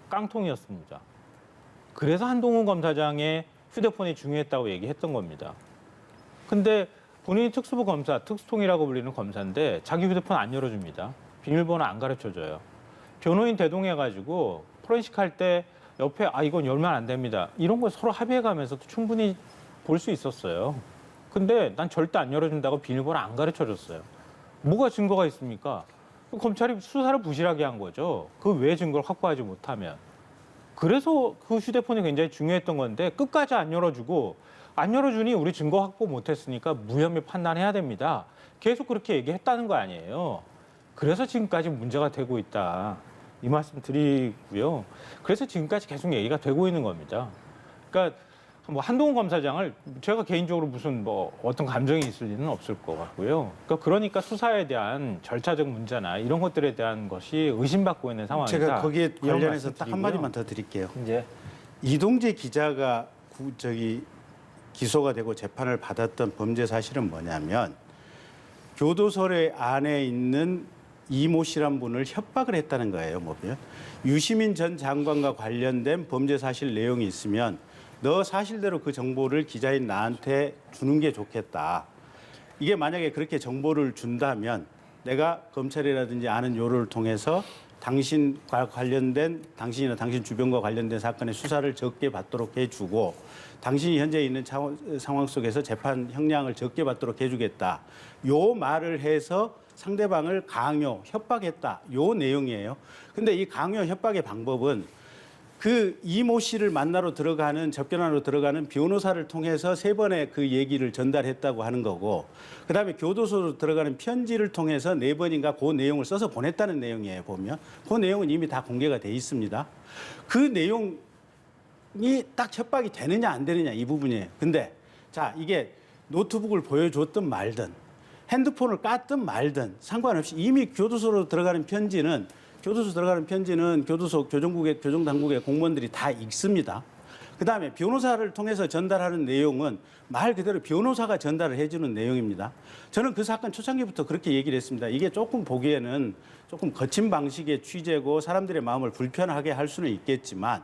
깡통이었습니다. 그래서 한동훈 검사장의 휴대폰이 중요했다고 얘기했던 겁니다. 근데 본인이 특수부 검사, 특수통이라고 불리는 검사인데 자기 휴대폰 안 열어줍니다. 비밀번호 안 가르쳐줘요. 변호인 대동해가지고 포렌식 할 때 옆에 이건 열면 안 됩니다. 이런 거 서로 합의해가면서도 충분히 볼 수 있었어요. 근데 난 절대 안 열어준다고 비밀번호 안 가르쳐줬어요. 뭐가 증거가 있습니까? 검찰이 수사를 부실하게 한 거죠. 그 왜 증거를 확보하지 못하면. 그래서 그 휴대폰이 굉장히 중요했던 건데 끝까지 안 열어주고 안 열어주니 우리 증거 확보 못했으니까 무혐의 판단해야 됩니다. 계속 그렇게 얘기했다는 거 아니에요. 그래서 지금까지 문제가 되고 있다. 이 말씀 드리고요. 그래서 지금까지 계속 얘기가 되고 있는 겁니다. 그러니까 뭐 한동훈 검사장을 제가 개인적으로 무슨 뭐 어떤 감정이 있을 리는 없을 것 같고요. 그러니까 수사에 대한 절차적 문제나 이런 것들에 대한 것이 의심받고 있는 상황이다. 제가 거기에 이런 관련해서 말씀 딱 드리고요. 한마디만 더 드릴게요. 이제 이동재 기자가 기소가 되고 재판을 받았던 범죄 사실은 뭐냐면 교도소의 안에 있는 이모 씨란 분을 협박을 했다는 거예요. 뭐면 유시민 전 장관과 관련된 범죄 사실 내용이 있으면 너 사실대로 그 정보를 기자인 나한테 주는 게 좋겠다. 이게 만약에 그렇게 정보를 준다면 내가 검찰이라든지 아는 요를 통해서 당신과 관련된 당신이나 당신 주변과 관련된 사건의 수사를 적게 받도록 해주고 당신이 현재 있는 상황 속에서 재판 형량을 적게 받도록 해주겠다. 요 말을 해서 상대방을 강요, 협박했다. 요 내용이에요. 근데 이 강요, 협박의 방법은 그 이모 씨를 만나러 들어가는 접견하러 들어가는 변호사를 통해서 3번의 그 얘기를 전달했다고 하는 거고 그다음에 교도소로 들어가는 편지를 통해서 4번인가 그 내용을 써서 보냈다는 내용이에요. 보면 그 내용은 이미 다 공개가 돼 있습니다. 그 내용이 딱 협박이 되느냐 안 되느냐 이 부분이에요. 근데 자 이게 노트북을 보여줬든 말든 핸드폰을 깠든 말든 상관없이 이미 교도소로 들어가는 편지는 교도소 교정당국의 공무원들이 다 읽습니다. 그다음에 변호사를 통해서 전달하는 내용은 말 그대로 변호사가 전달을 해주는 내용입니다. 저는 그 사건 초창기부터 그렇게 얘기를 했습니다. 이게 조금 보기에는 조금 거친 방식의 취재고 사람들의 마음을 불편하게 할 수는 있겠지만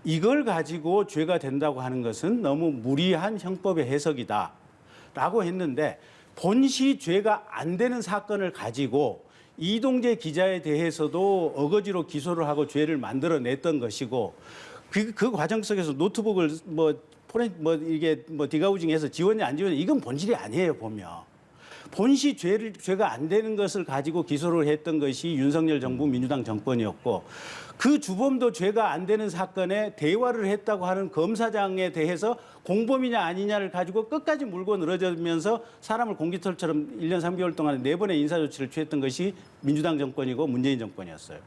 이걸 가지고 죄가 된다고 하는 것은 너무 무리한 형법의 해석이다라고 했는데 본시 죄가 안 되는 사건을 가지고 이동재 기자에 대해서도 어거지로 기소를 하고 죄를 만들어냈던 것이고 그 과정 속에서 노트북을 이게 디가우징해서 지웠냐 안 지웠냐 이건 본질이 아니에요 보면 본시 죄가 안 되는 것을 가지고 기소를 했던 것이 윤석열 정부 민주당 정권이었고 그 주범도 죄가 안 되는 사건에 대화를 했다고 하는 검사장에 대해서 공범이냐 아니냐를 가지고 끝까지 물고 늘어지면서 사람을 공깃털처럼 1년 3개월 동안 4번의 인사조치를 취했던 것이 민주당 정권이고 문재인 정권이었어요.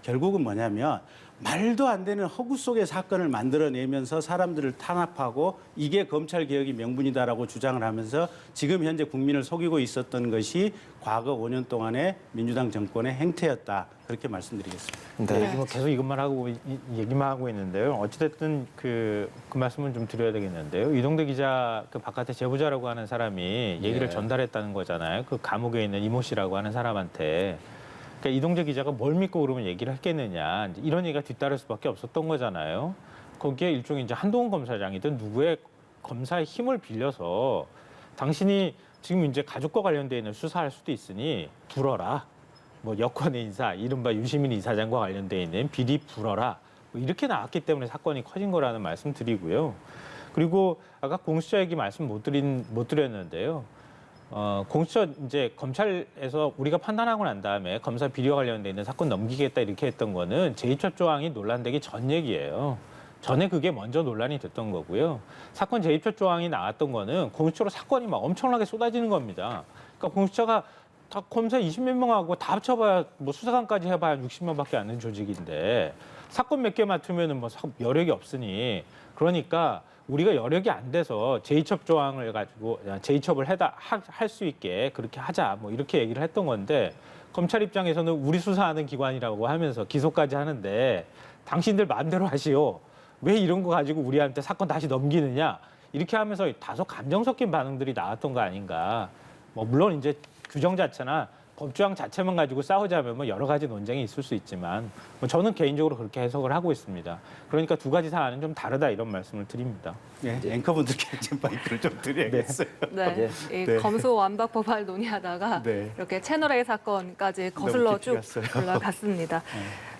결국은 뭐냐면 말도 안 되는 허구 속의 사건을 만들어내면서 사람들을 탄압하고 이게 검찰개혁이 명분이다라고 주장을 하면서 지금 현재 국민을 속이고 있었던 것이 과거 5년 동안의 민주당 정권의 행태였다. 그렇게 말씀드리겠습니다. 네. 뭐 계속 이것만 하고 얘기만 하고 있는데요. 어찌됐든 그 말씀은 좀 드려야 되겠는데요. 이동대 기자 그 바깥에 제보자라고 하는 사람이 얘기를 전달했다는 거잖아요. 그 감옥에 있는 이모 씨라고 하는 사람한테. 그러니까 이동재 기자가 뭘 믿고 그러면 얘기를 했겠느냐 이런 얘기가 뒤따를 수밖에 없었던 거잖아요. 거기에 일종의 이제 한동훈 검사장이든 누구의 검사의 힘을 빌려서 당신이 지금 이제 가족과 관련돼 있는 수사할 수도 있으니 불어라. 뭐 여권의 인사, 이른바 유시민 이사장과 관련돼 있는 비리 불어라. 뭐 이렇게 나왔기 때문에 사건이 커진 거라는 말씀 드리고요. 그리고 아까 공수처 얘기 말씀 못 드렸는데요. 공수처 이제 검찰에서 우리가 판단하고 난 다음에 검사 비리와 관련돼 있는 사건 넘기겠다 이렇게 했던 거는 제2첩 조항이 논란되기 전 얘기예요. 전에 그게 먼저 논란이 됐던 거고요. 사건 제2첩 조항이 나왔던 거는 공수처로 사건이 막 엄청나게 쏟아지는 겁니다. 그러니까 공수처가 다 검사 20몇 명하고 다 합쳐봐야 뭐 수사관까지 해봐야 60명밖에 안 되는 조직인데 사건 몇 개 맡으면은 뭐 여력이 없으니 그러니까 우리가 여력이 안 돼서 제2첩 조항을 가지고 제2첩을 할 수 있게 그렇게 하자 뭐 이렇게 얘기를 했던 건데 검찰 입장에서는 우리 수사하는 기관이라고 하면서 기소까지 하는데 당신들 마음대로 하시오. 왜 이런 거 가지고 우리한테 사건 다시 넘기느냐 이렇게 하면서 다소 감정 섞인 반응들이 나왔던 거 아닌가. 뭐 물론 이제 규정 자체나 법조항 자체만 가지고 싸우자면 뭐 여러 가지 논쟁이 있을 수 있지만 뭐 저는 개인적으로 그렇게 해석을 하고 있습니다. 그러니까 두 가지 사안은 좀 다르다 이런 말씀을 드립니다. 네, 앵커분들께 좀 마이크를 좀 드려야겠어요. 네, 이 네. 검수 완박 법안을 논의하다가 네. 이렇게 채널 A 사건까지 거슬러 너무 깊이 쭉 갔어요. 올라갔습니다.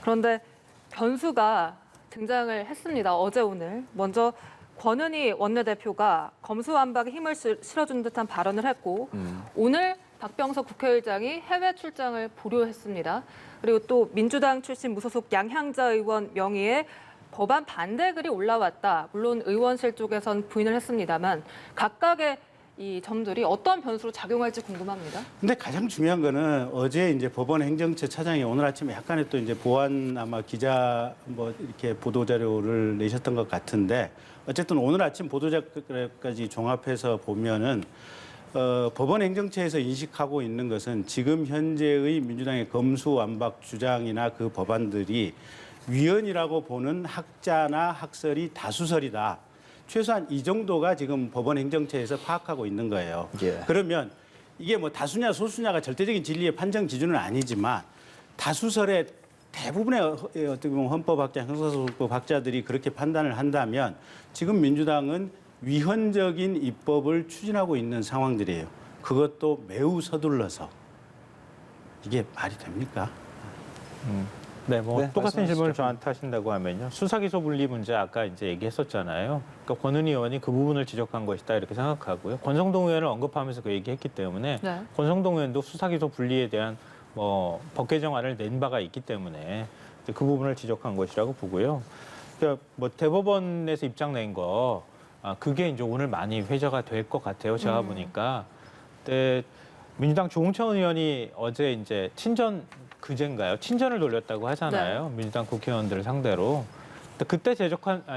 그런데 변수가 등장을 했습니다. 어제 오늘. 먼저 권은희 원내대표가 검수완박에 힘을 실어준 듯한 발언을 했고 오늘 박병석 국회의장이 해외 출장을 보류했습니다. 그리고 또 민주당 출신 무소속 양향자 의원 명의의 법안 반대 글이 올라왔다. 물론 의원실 쪽에선 부인을 했습니다만 각각의 이 점들이 어떤 변수로 작용할지 궁금합니다. 근데 가장 중요한 거는 어제 이제 법원 행정처 차장이 오늘 아침에 약간의 또 이제 보안 아마 기자 뭐 이렇게 보도 자료를 내셨던 것 같은데 어쨌든 오늘 아침 보도 자료까지 종합해서 보면은 법원 행정처에서 인식하고 있는 것은 지금 현재의 민주당의 검수완박 주장이나 그 법안들이 위헌이라고 보는 학자나 학설이 다수설이다. 최소한 이 정도가 지금 법원 행정처에서 파악하고 있는 거예요. 예. 그러면 이게 뭐 다수냐 소수냐가 절대적인 진리의 판정 기준은 아니지만 다수설의 대부분의 어떻게 보면 헌법학자, 형사소송법학자들이 그렇게 판단을 한다면 지금 민주당은 위헌적인 입법을 추진하고 있는 상황들이에요. 그것도 매우 서둘러서. 이게 말이 됩니까? 네, 뭐 네, 똑같은 말씀하시죠. 질문을 저한테 하신다고 하면요. 수사기소 분리 문제 아까 이제 얘기했었잖아요. 그러니까 권은희 의원이 그 부분을 지적한 것이다 이렇게 생각하고요. 권성동 의원을 언급하면서 그 얘기했기 때문에 네. 권성동 의원도 수사기소 분리에 대한 뭐 법 개정안을 낸 바가 있기 때문에 이제 그 부분을 지적한 것이라고 보고요. 그러니까 뭐 대법원에서 입장 낸 거 그게 이제 오늘 많이 회자가 될 것 같아요. 제가 보니까. 근데 민주당 조홍천 의원이 어제 이제 그제인가요? 친전을 돌렸다고 하잖아요. 민주당 국회의원들을 상대로. 근데 그때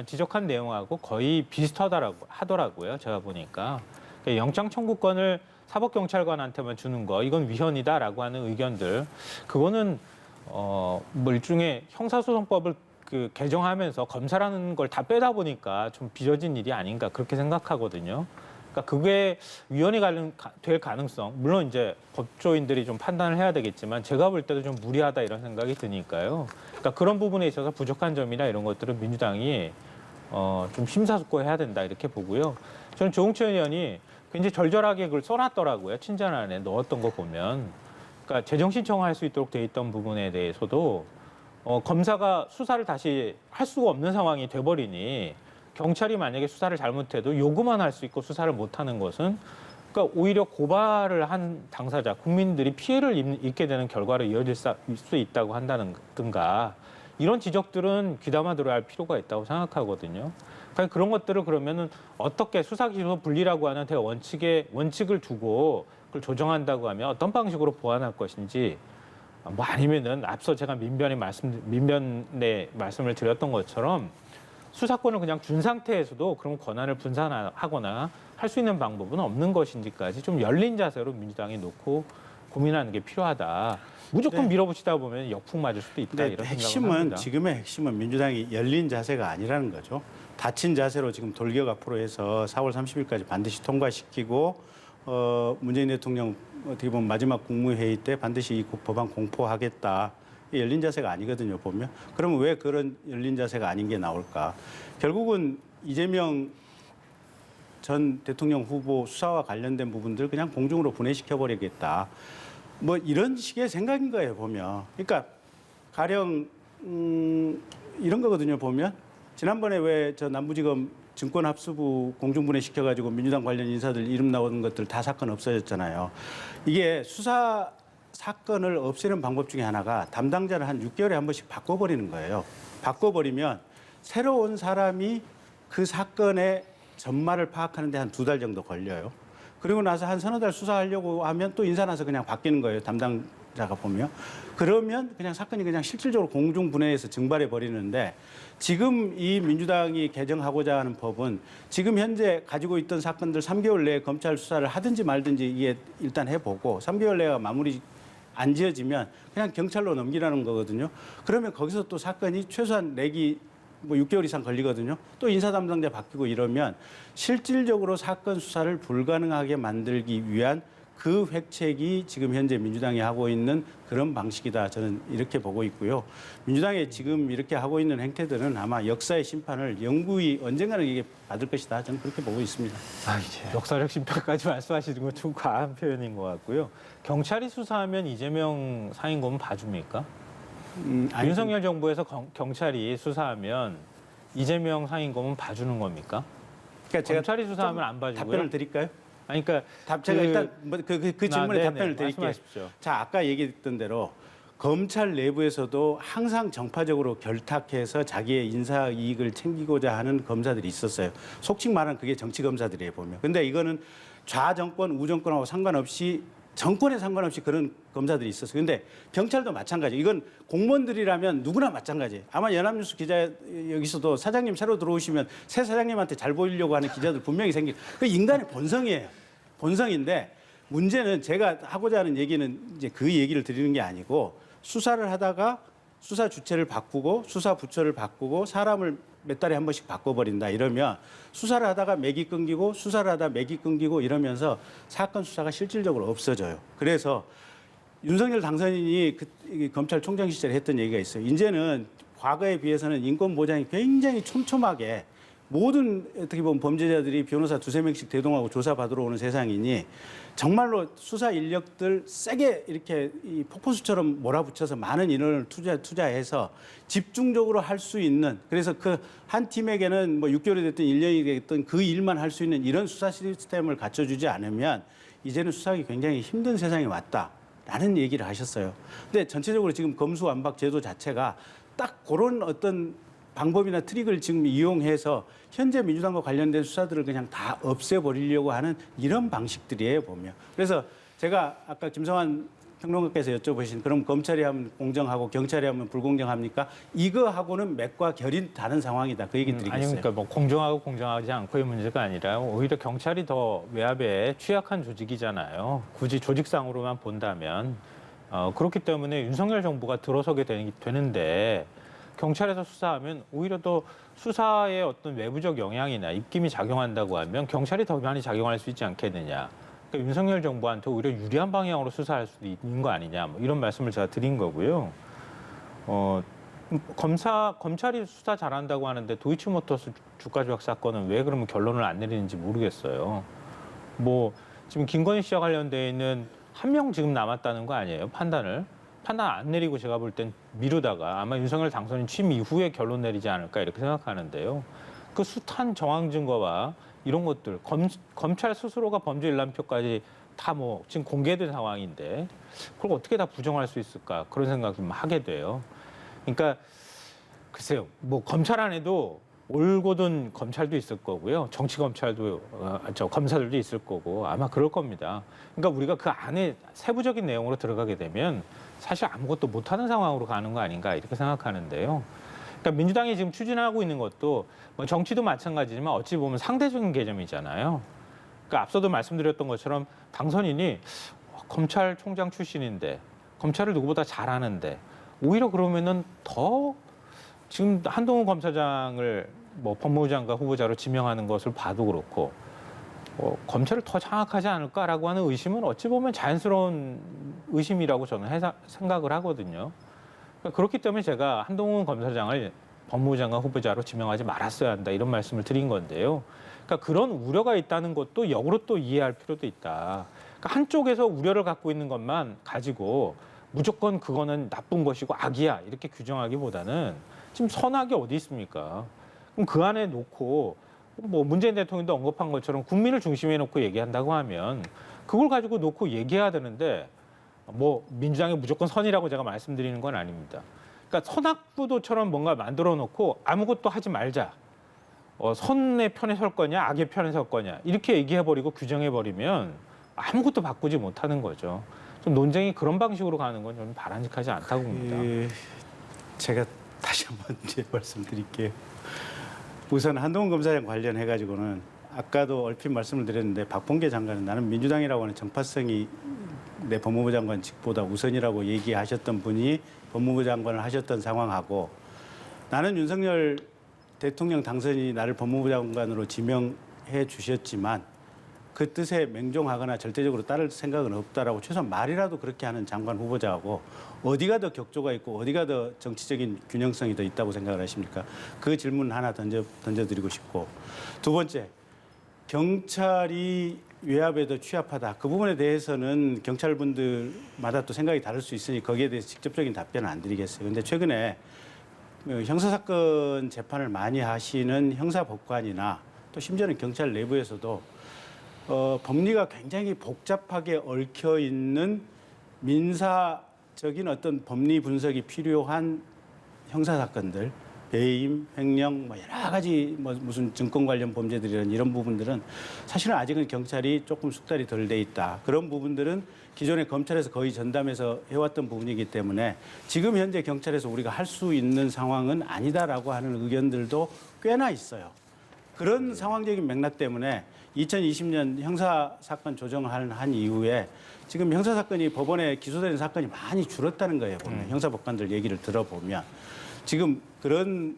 지적한 내용하고 거의 비슷하다라고 하더라고요. 제가 보니까. 그러니까 영장 청구권을 사법경찰관한테만 주는 거, 이건 위헌이다라고 하는 의견들. 그거는 뭐 일종의 형사소송법을 개정하면서 검사라는 걸 다 빼다 보니까 좀 빚어진 일이 아닌가 그렇게 생각하거든요. 그러니까 그게 위헌이 될 가능성, 물론 이제 법조인들이 좀 판단을 해야 되겠지만 제가 볼 때도 좀 무리하다 이런 생각이 드니까요. 그러니까 그런 부분에 있어서 부족한 점이나 이런 것들은 민주당이 좀 심사숙고해야 된다 이렇게 보고요. 저는 조홍천 의원이 굉장히 절절하게 그걸 써놨더라고요. 친전안에 넣었던 거 보면. 그러니까 재정 신청할 수 있도록 돼 있던 부분에 대해서도 검사가 수사를 다시 할 수가 없는 상황이 돼버리니 경찰이 만약에 수사를 잘못해도 요구만 할 수 있고 수사를 못하는 것은 그러니까 오히려 고발을 한 당사자, 국민들이 피해를 입게 되는 결과로 이어질 수 있다고 한다든가 이런 지적들은 귀담아 들어야 할 필요가 있다고 생각하거든요. 그러니까 그런 것들을 그러면은 어떻게 수사기소 분리라고 하는 원칙을 두고 그걸 조정한다고 하면 어떤 방식으로 보완할 것인지 뭐 아니면은 앞서 제가 민변에 말씀을 드렸던 것처럼 수사권을 그냥 준 상태에서도 그런 권한을 분산하거나 할 수 있는 방법은 없는 것인지까지 좀 열린 자세로 민주당이 놓고 고민하는 게 필요하다. 무조건 밀어붙이다 보면 역풍 맞을 수도 있다 이런 생각을 합니다. 지금의 핵심은 민주당이 열린 자세가 아니라는 거죠. 닫힌 자세로 지금 돌격 앞으로 해서 4월 30일까지 반드시 통과시키고 문재인 대통령 어떻게 보면 마지막 국무회의 때 반드시 이 법안 공포하겠다. 열린 자세가 아니거든요, 보면. 그러면 왜 그런 열린 자세가 아닌 게 나올까? 결국은 이재명 전 대통령 후보 수사와 관련된 부분들 그냥 공중으로 분해시켜버리겠다. 뭐 이런 식의 생각인 거예요, 보면. 그러니까 가령 이런 거거든요, 보면. 지난번에 왜 저 남부지검 증권합수부 공중분해시켜가지고 민주당 관련 인사들 이름 나오는 것들 다 사건 없어졌잖아요. 이게 수사 사건을 없애는 방법 중에 하나가 담당자를 한 6개월에 한 번씩 바꿔버리는 거예요. 바꿔버리면 새로운 사람이 그 사건의 전말을 파악하는 데 한 2달 정도 걸려요. 그리고 나서 한 서너 달 수사하려고 하면 또 인사 나서 그냥 바뀌는 거예요. 담당자가 보면. 그러면 그냥 사건이 그냥 실질적으로 공중분해해서 증발해 버리는데 지금 이 민주당이 개정하고자 하는 법은 지금 현재 가지고 있던 사건들 3개월 내에 검찰 수사를 하든지 말든지 이게 일단 해보고 3개월 내가 마무리 안 지어지면 그냥 경찰로 넘기라는 거거든요. 그러면 거기서 또 사건이 최소한 내기 뭐 6개월 이상 걸리거든요. 또 인사 담당자 바뀌고 이러면 실질적으로 사건 수사를 불가능하게 만들기 위한 그 획책이 지금 현재 민주당이 하고 있는 그런 방식이다. 저는 이렇게 보고 있고요. 민주당이 지금 이렇게 하고 있는 행태들은 아마 역사의 심판을 영구히 언젠가는 이게 받을 것이다. 저는 그렇게 보고 있습니다. 역사적 심판까지 말씀하시는 건 좀 과한 표현인 것 같고요. 경찰이 수사하면 이재명 사인검은 봐줍니까? 아니, 윤석열 정부에서 경찰이 수사하면 이재명 상임고문 봐주는 겁니까? 그러니까 제가 검찰이 수사하면 안 봐주고요. 답변을 드릴까요? 아니, 그러니까 제가 일단 그 질문에 네네, 답변을 드릴게요. 말씀하십시오. 자, 아까 얘기했던 대로 검찰 내부에서도 항상 정파적으로 결탁해서 자기의 인사 이익을 챙기고자 하는 검사들이 있었어요. 속칭 말하는 그게 정치 검사들이에요, 보면. 근데 이거는 좌정권, 우정권하고 상관없이 정권에 상관없이 그런 검사들이 있었어요. 근데 경찰도 마찬가지예요. 이건 공무원들이라면 누구나 마찬가지예요. 아마 연합뉴스 기자 여기서도 사장님 새로 들어오시면 새 사장님한테 잘 보이려고 하는 기자들 분명히 생길. 그 인간의 본성이에요. 본성인데 문제는 제가 하고자 하는 얘기는 이제 그 얘기를 드리는 게 아니고 수사를 하다가 수사 주체를 바꾸고 수사 부처를 바꾸고 사람을 몇 달에 한 번씩 바꿔버린다 이러면 수사를 하다가 맥이 끊기고 수사를 하다 맥이 끊기고 이러면서 사건 수사가 실질적으로 없어져요. 그래서 윤석열 당선인이 검찰총장 시절에 했던 얘기가 있어요. 이제는 과거에 비해서는 인권 보장이 굉장히 촘촘하게 모든 어떻게 보면 범죄자들이 변호사 두세 명씩 대동하고 조사받으러 오는 세상이니 정말로 수사 인력들 세게 이렇게 이 폭포수처럼 몰아붙여서 많은 인원을 투자해서 집중적으로 할 수 있는 그래서 그 한 팀에게는 뭐 6개월이 됐든 1년이 됐든 그 일만 할 수 있는 이런 수사 시스템을 갖춰주지 않으면 이제는 수사하기 굉장히 힘든 세상이 왔다라는 얘기를 하셨어요. 근데 전체적으로 지금 검수완박 제도 자체가 딱 그런 어떤 방법이나 트릭을 지금 이용해서 현재 민주당과 관련된 수사들을 그냥 다 없애버리려고 하는 이런 방식들이에요, 보면. 그래서 제가 아까 김성환 평론가께서 여쭤보신 그럼 검찰이 하면 공정하고 경찰이 하면 불공정합니까? 이거하고는 맥과 결이 다른 상황이다. 그 얘기 드리겠어요. 아니 그러니까 뭐 공정하고 공정하지 않고의 문제가 아니라 오히려 경찰이 더 외압에 취약한 조직이잖아요. 굳이 조직상으로만 본다면 그렇기 때문에 윤석열 정부가 들어서게 되는데 경찰에서 수사하면 오히려 더 수사의 어떤 외부적 영향이나 입김이 작용한다고 하면 경찰이 더 많이 작용할 수 있지 않겠느냐. 그러니까 윤석열 정부한테 오히려 유리한 방향으로 수사할 수도 있는 거 아니냐. 뭐 이런 말씀을 제가 드린 거고요. 검찰이 수사 잘한다고 하는데 도이치모터스 주가 조작 사건은 왜 그러면 결론을 안 내리는지 모르겠어요. 뭐 지금 김건희 씨와 관련돼 있는 한 명 지금 남았다는 거 아니에요? 판단 안 내리고 제가 볼 땐 미루다가 아마 윤석열 당선인 취임 이후에 결론 내리지 않을까 이렇게 생각하는데요. 그 숱한 정황 증거와 이런 것들 검찰 스스로가 범죄 일람표까지 다 뭐 지금 공개된 상황인데 그걸 어떻게 다 부정할 수 있을까 그런 생각 좀 하게 돼요. 그러니까 글쎄요, 뭐 검찰 안에도 올곧은 검찰도 있을 거고요, 정치 검찰도 검사들도 있을 거고 아마 그럴 겁니다. 그러니까 우리가 그 안에 세부적인 내용으로 들어가게 되면 사실 아무것도 못하는 상황으로 가는 거 아닌가 이렇게 생각하는데요. 그러니까 민주당이 지금 추진하고 있는 것도 뭐 정치도 마찬가지지만 어찌 보면 상대적인 개념이잖아요. 그러니까 앞서도 말씀드렸던 것처럼 당선인이 검찰총장 출신인데 검찰을 누구보다 잘하는데 오히려 그러면은 더 지금 한동훈 검사장을 뭐 법무부 장관 후보자로 지명하는 것을 봐도 그렇고 검찰을 더 장악하지 않을까라고 하는 의심은 어찌 보면 자연스러운 의심이라고 저는 생각을 하거든요. 그러니까 그렇기 때문에 제가 한동훈 검사장을 법무부 장관 후보자로 지명하지 말았어야 한다 이런 말씀을 드린 건데요. 그러니까 그런 우려가 있다는 것도 역으로 또 이해할 필요도 있다. 그러니까 한쪽에서 우려를 갖고 있는 것만 가지고 무조건 그거는 나쁜 것이고 악이야 이렇게 규정하기보다는 지금 선악이 어디 있습니까? 그럼 그 안에 놓고 뭐 문재인 대통령도 언급한 것처럼 국민을 중심에 놓고 얘기한다고 하면 그걸 가지고 놓고 얘기해야 되는데 뭐 민주당이 무조건 선이라고 제가 말씀드리는 건 아닙니다. 그러니까 선악구도처럼 뭔가 만들어 놓고 아무것도 하지 말자. 선의 편에 설 거냐 악의 편에 설 거냐 이렇게 얘기해버리고 규정해버리면 아무것도 바꾸지 못하는 거죠. 좀 논쟁이 그런 방식으로 가는 건 좀 바람직하지 않다고 봅니다. 제가 다시 한번 이제 말씀드릴게요. 우선 한동훈 검사장 관련해가지고는 아까도 얼핏 말씀을 드렸는데 박범계 장관은 나는 민주당이라고 하는 정파성이 내 법무부 장관직보다 우선이라고 얘기하셨던 분이 법무부 장관을 하셨던 상황하고 나는 윤석열 대통령 당선인이 나를 법무부 장관으로 지명해 주셨지만 그 뜻에 맹종하거나 절대적으로 따를 생각은 없다라고 최소한 말이라도 그렇게 하는 장관 후보자하고 어디가 더 격조가 있고 어디가 더 정치적인 균형성이 더 있다고 생각을 하십니까? 그 질문 하나 던져드리고 싶고 두 번째 경찰이 외압에도 취합하다. 그 부분에 대해서는 경찰분들마다 또 생각이 다를 수 있으니 거기에 대해서 직접적인 답변은 안 드리겠어요. 그런데 최근에 형사사건 재판을 많이 하시는 형사법관이나 또 심지어는 경찰 내부에서도 법리가 굉장히 복잡하게 얽혀 있는 민사적인 어떤 법리 분석이 필요한 형사사건들, 배임, 횡령, 뭐 여러 가지 뭐 무슨 증권 관련 범죄들이란 이런 부분들은 사실은 아직은 경찰이 조금 숙달이 덜 돼 있다. 그런 부분들은 기존에 검찰에서 거의 전담해서 해왔던 부분이기 때문에 지금 현재 경찰에서 우리가 할 수 있는 상황은 아니다라고 하는 의견들도 꽤나 있어요. 그런 상황적인 맥락 때문에 2020년 형사사건 조정을 한 이후에 지금 형사사건이 법원에 기소되는 사건이 많이 줄었다는 거예요. 보면 형사법관들 얘기를 들어보면. 지금 그런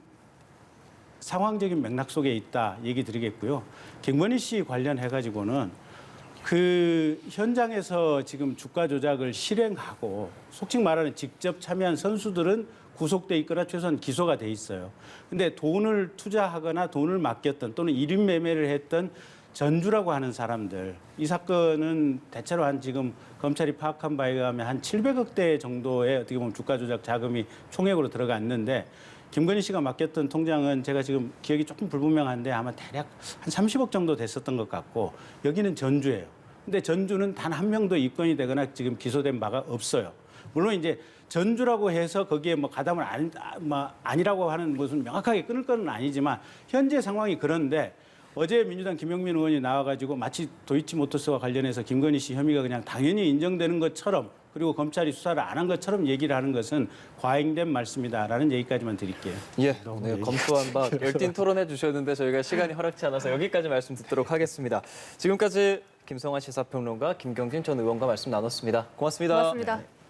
상황적인 맥락 속에 있다 얘기 드리겠고요. 김건희 씨 관련해가지고는 그 현장에서 지금 주가 조작을 실행하고 속칭 말하는 직접 참여한 선수들은 구속돼 있거나 최소한 기소가 돼 있어요. 근데 돈을 투자하거나 돈을 맡겼던 또는 일임 매매를 했던 전주라고 하는 사람들, 이 사건은 대체로 한 지금 검찰이 파악한 바에 의하면 한 700억 대 정도의 어떻게 보면 주가 조작 자금이 총액으로 들어갔는데 김건희 씨가 맡겼던 통장은 제가 지금 기억이 조금 불분명한데 아마 대략 한 30억 정도 됐었던 것 같고 여기는 전주예요. 근데 전주는 단 한 명도 입건이 되거나 지금 기소된 바가 없어요. 물론 이제 전주라고 해서 거기에 뭐 가담을 아니라고 하는 무슨 명확하게 끊을 건 아니지만 현재 상황이 그런데 어제 민주당 김용민 의원이 나와가지고 마치 도이치모터스와 관련해서 김건희 씨 혐의가 그냥 당연히 인정되는 것처럼 그리고 검찰이 수사를 안 한 것처럼 얘기를 하는 것은 과잉된 말씀이다라는 얘기까지만 드릴게요. 예, 오늘 검수완박 열띤 토론해 주셨는데 저희가 시간이 허락치 않아서 여기까지 말씀 듣도록 하겠습니다. 지금까지 김성환 시사평론가, 김경진 전 의원과 말씀 나눴습니다. 고맙습니다. 고맙습니다.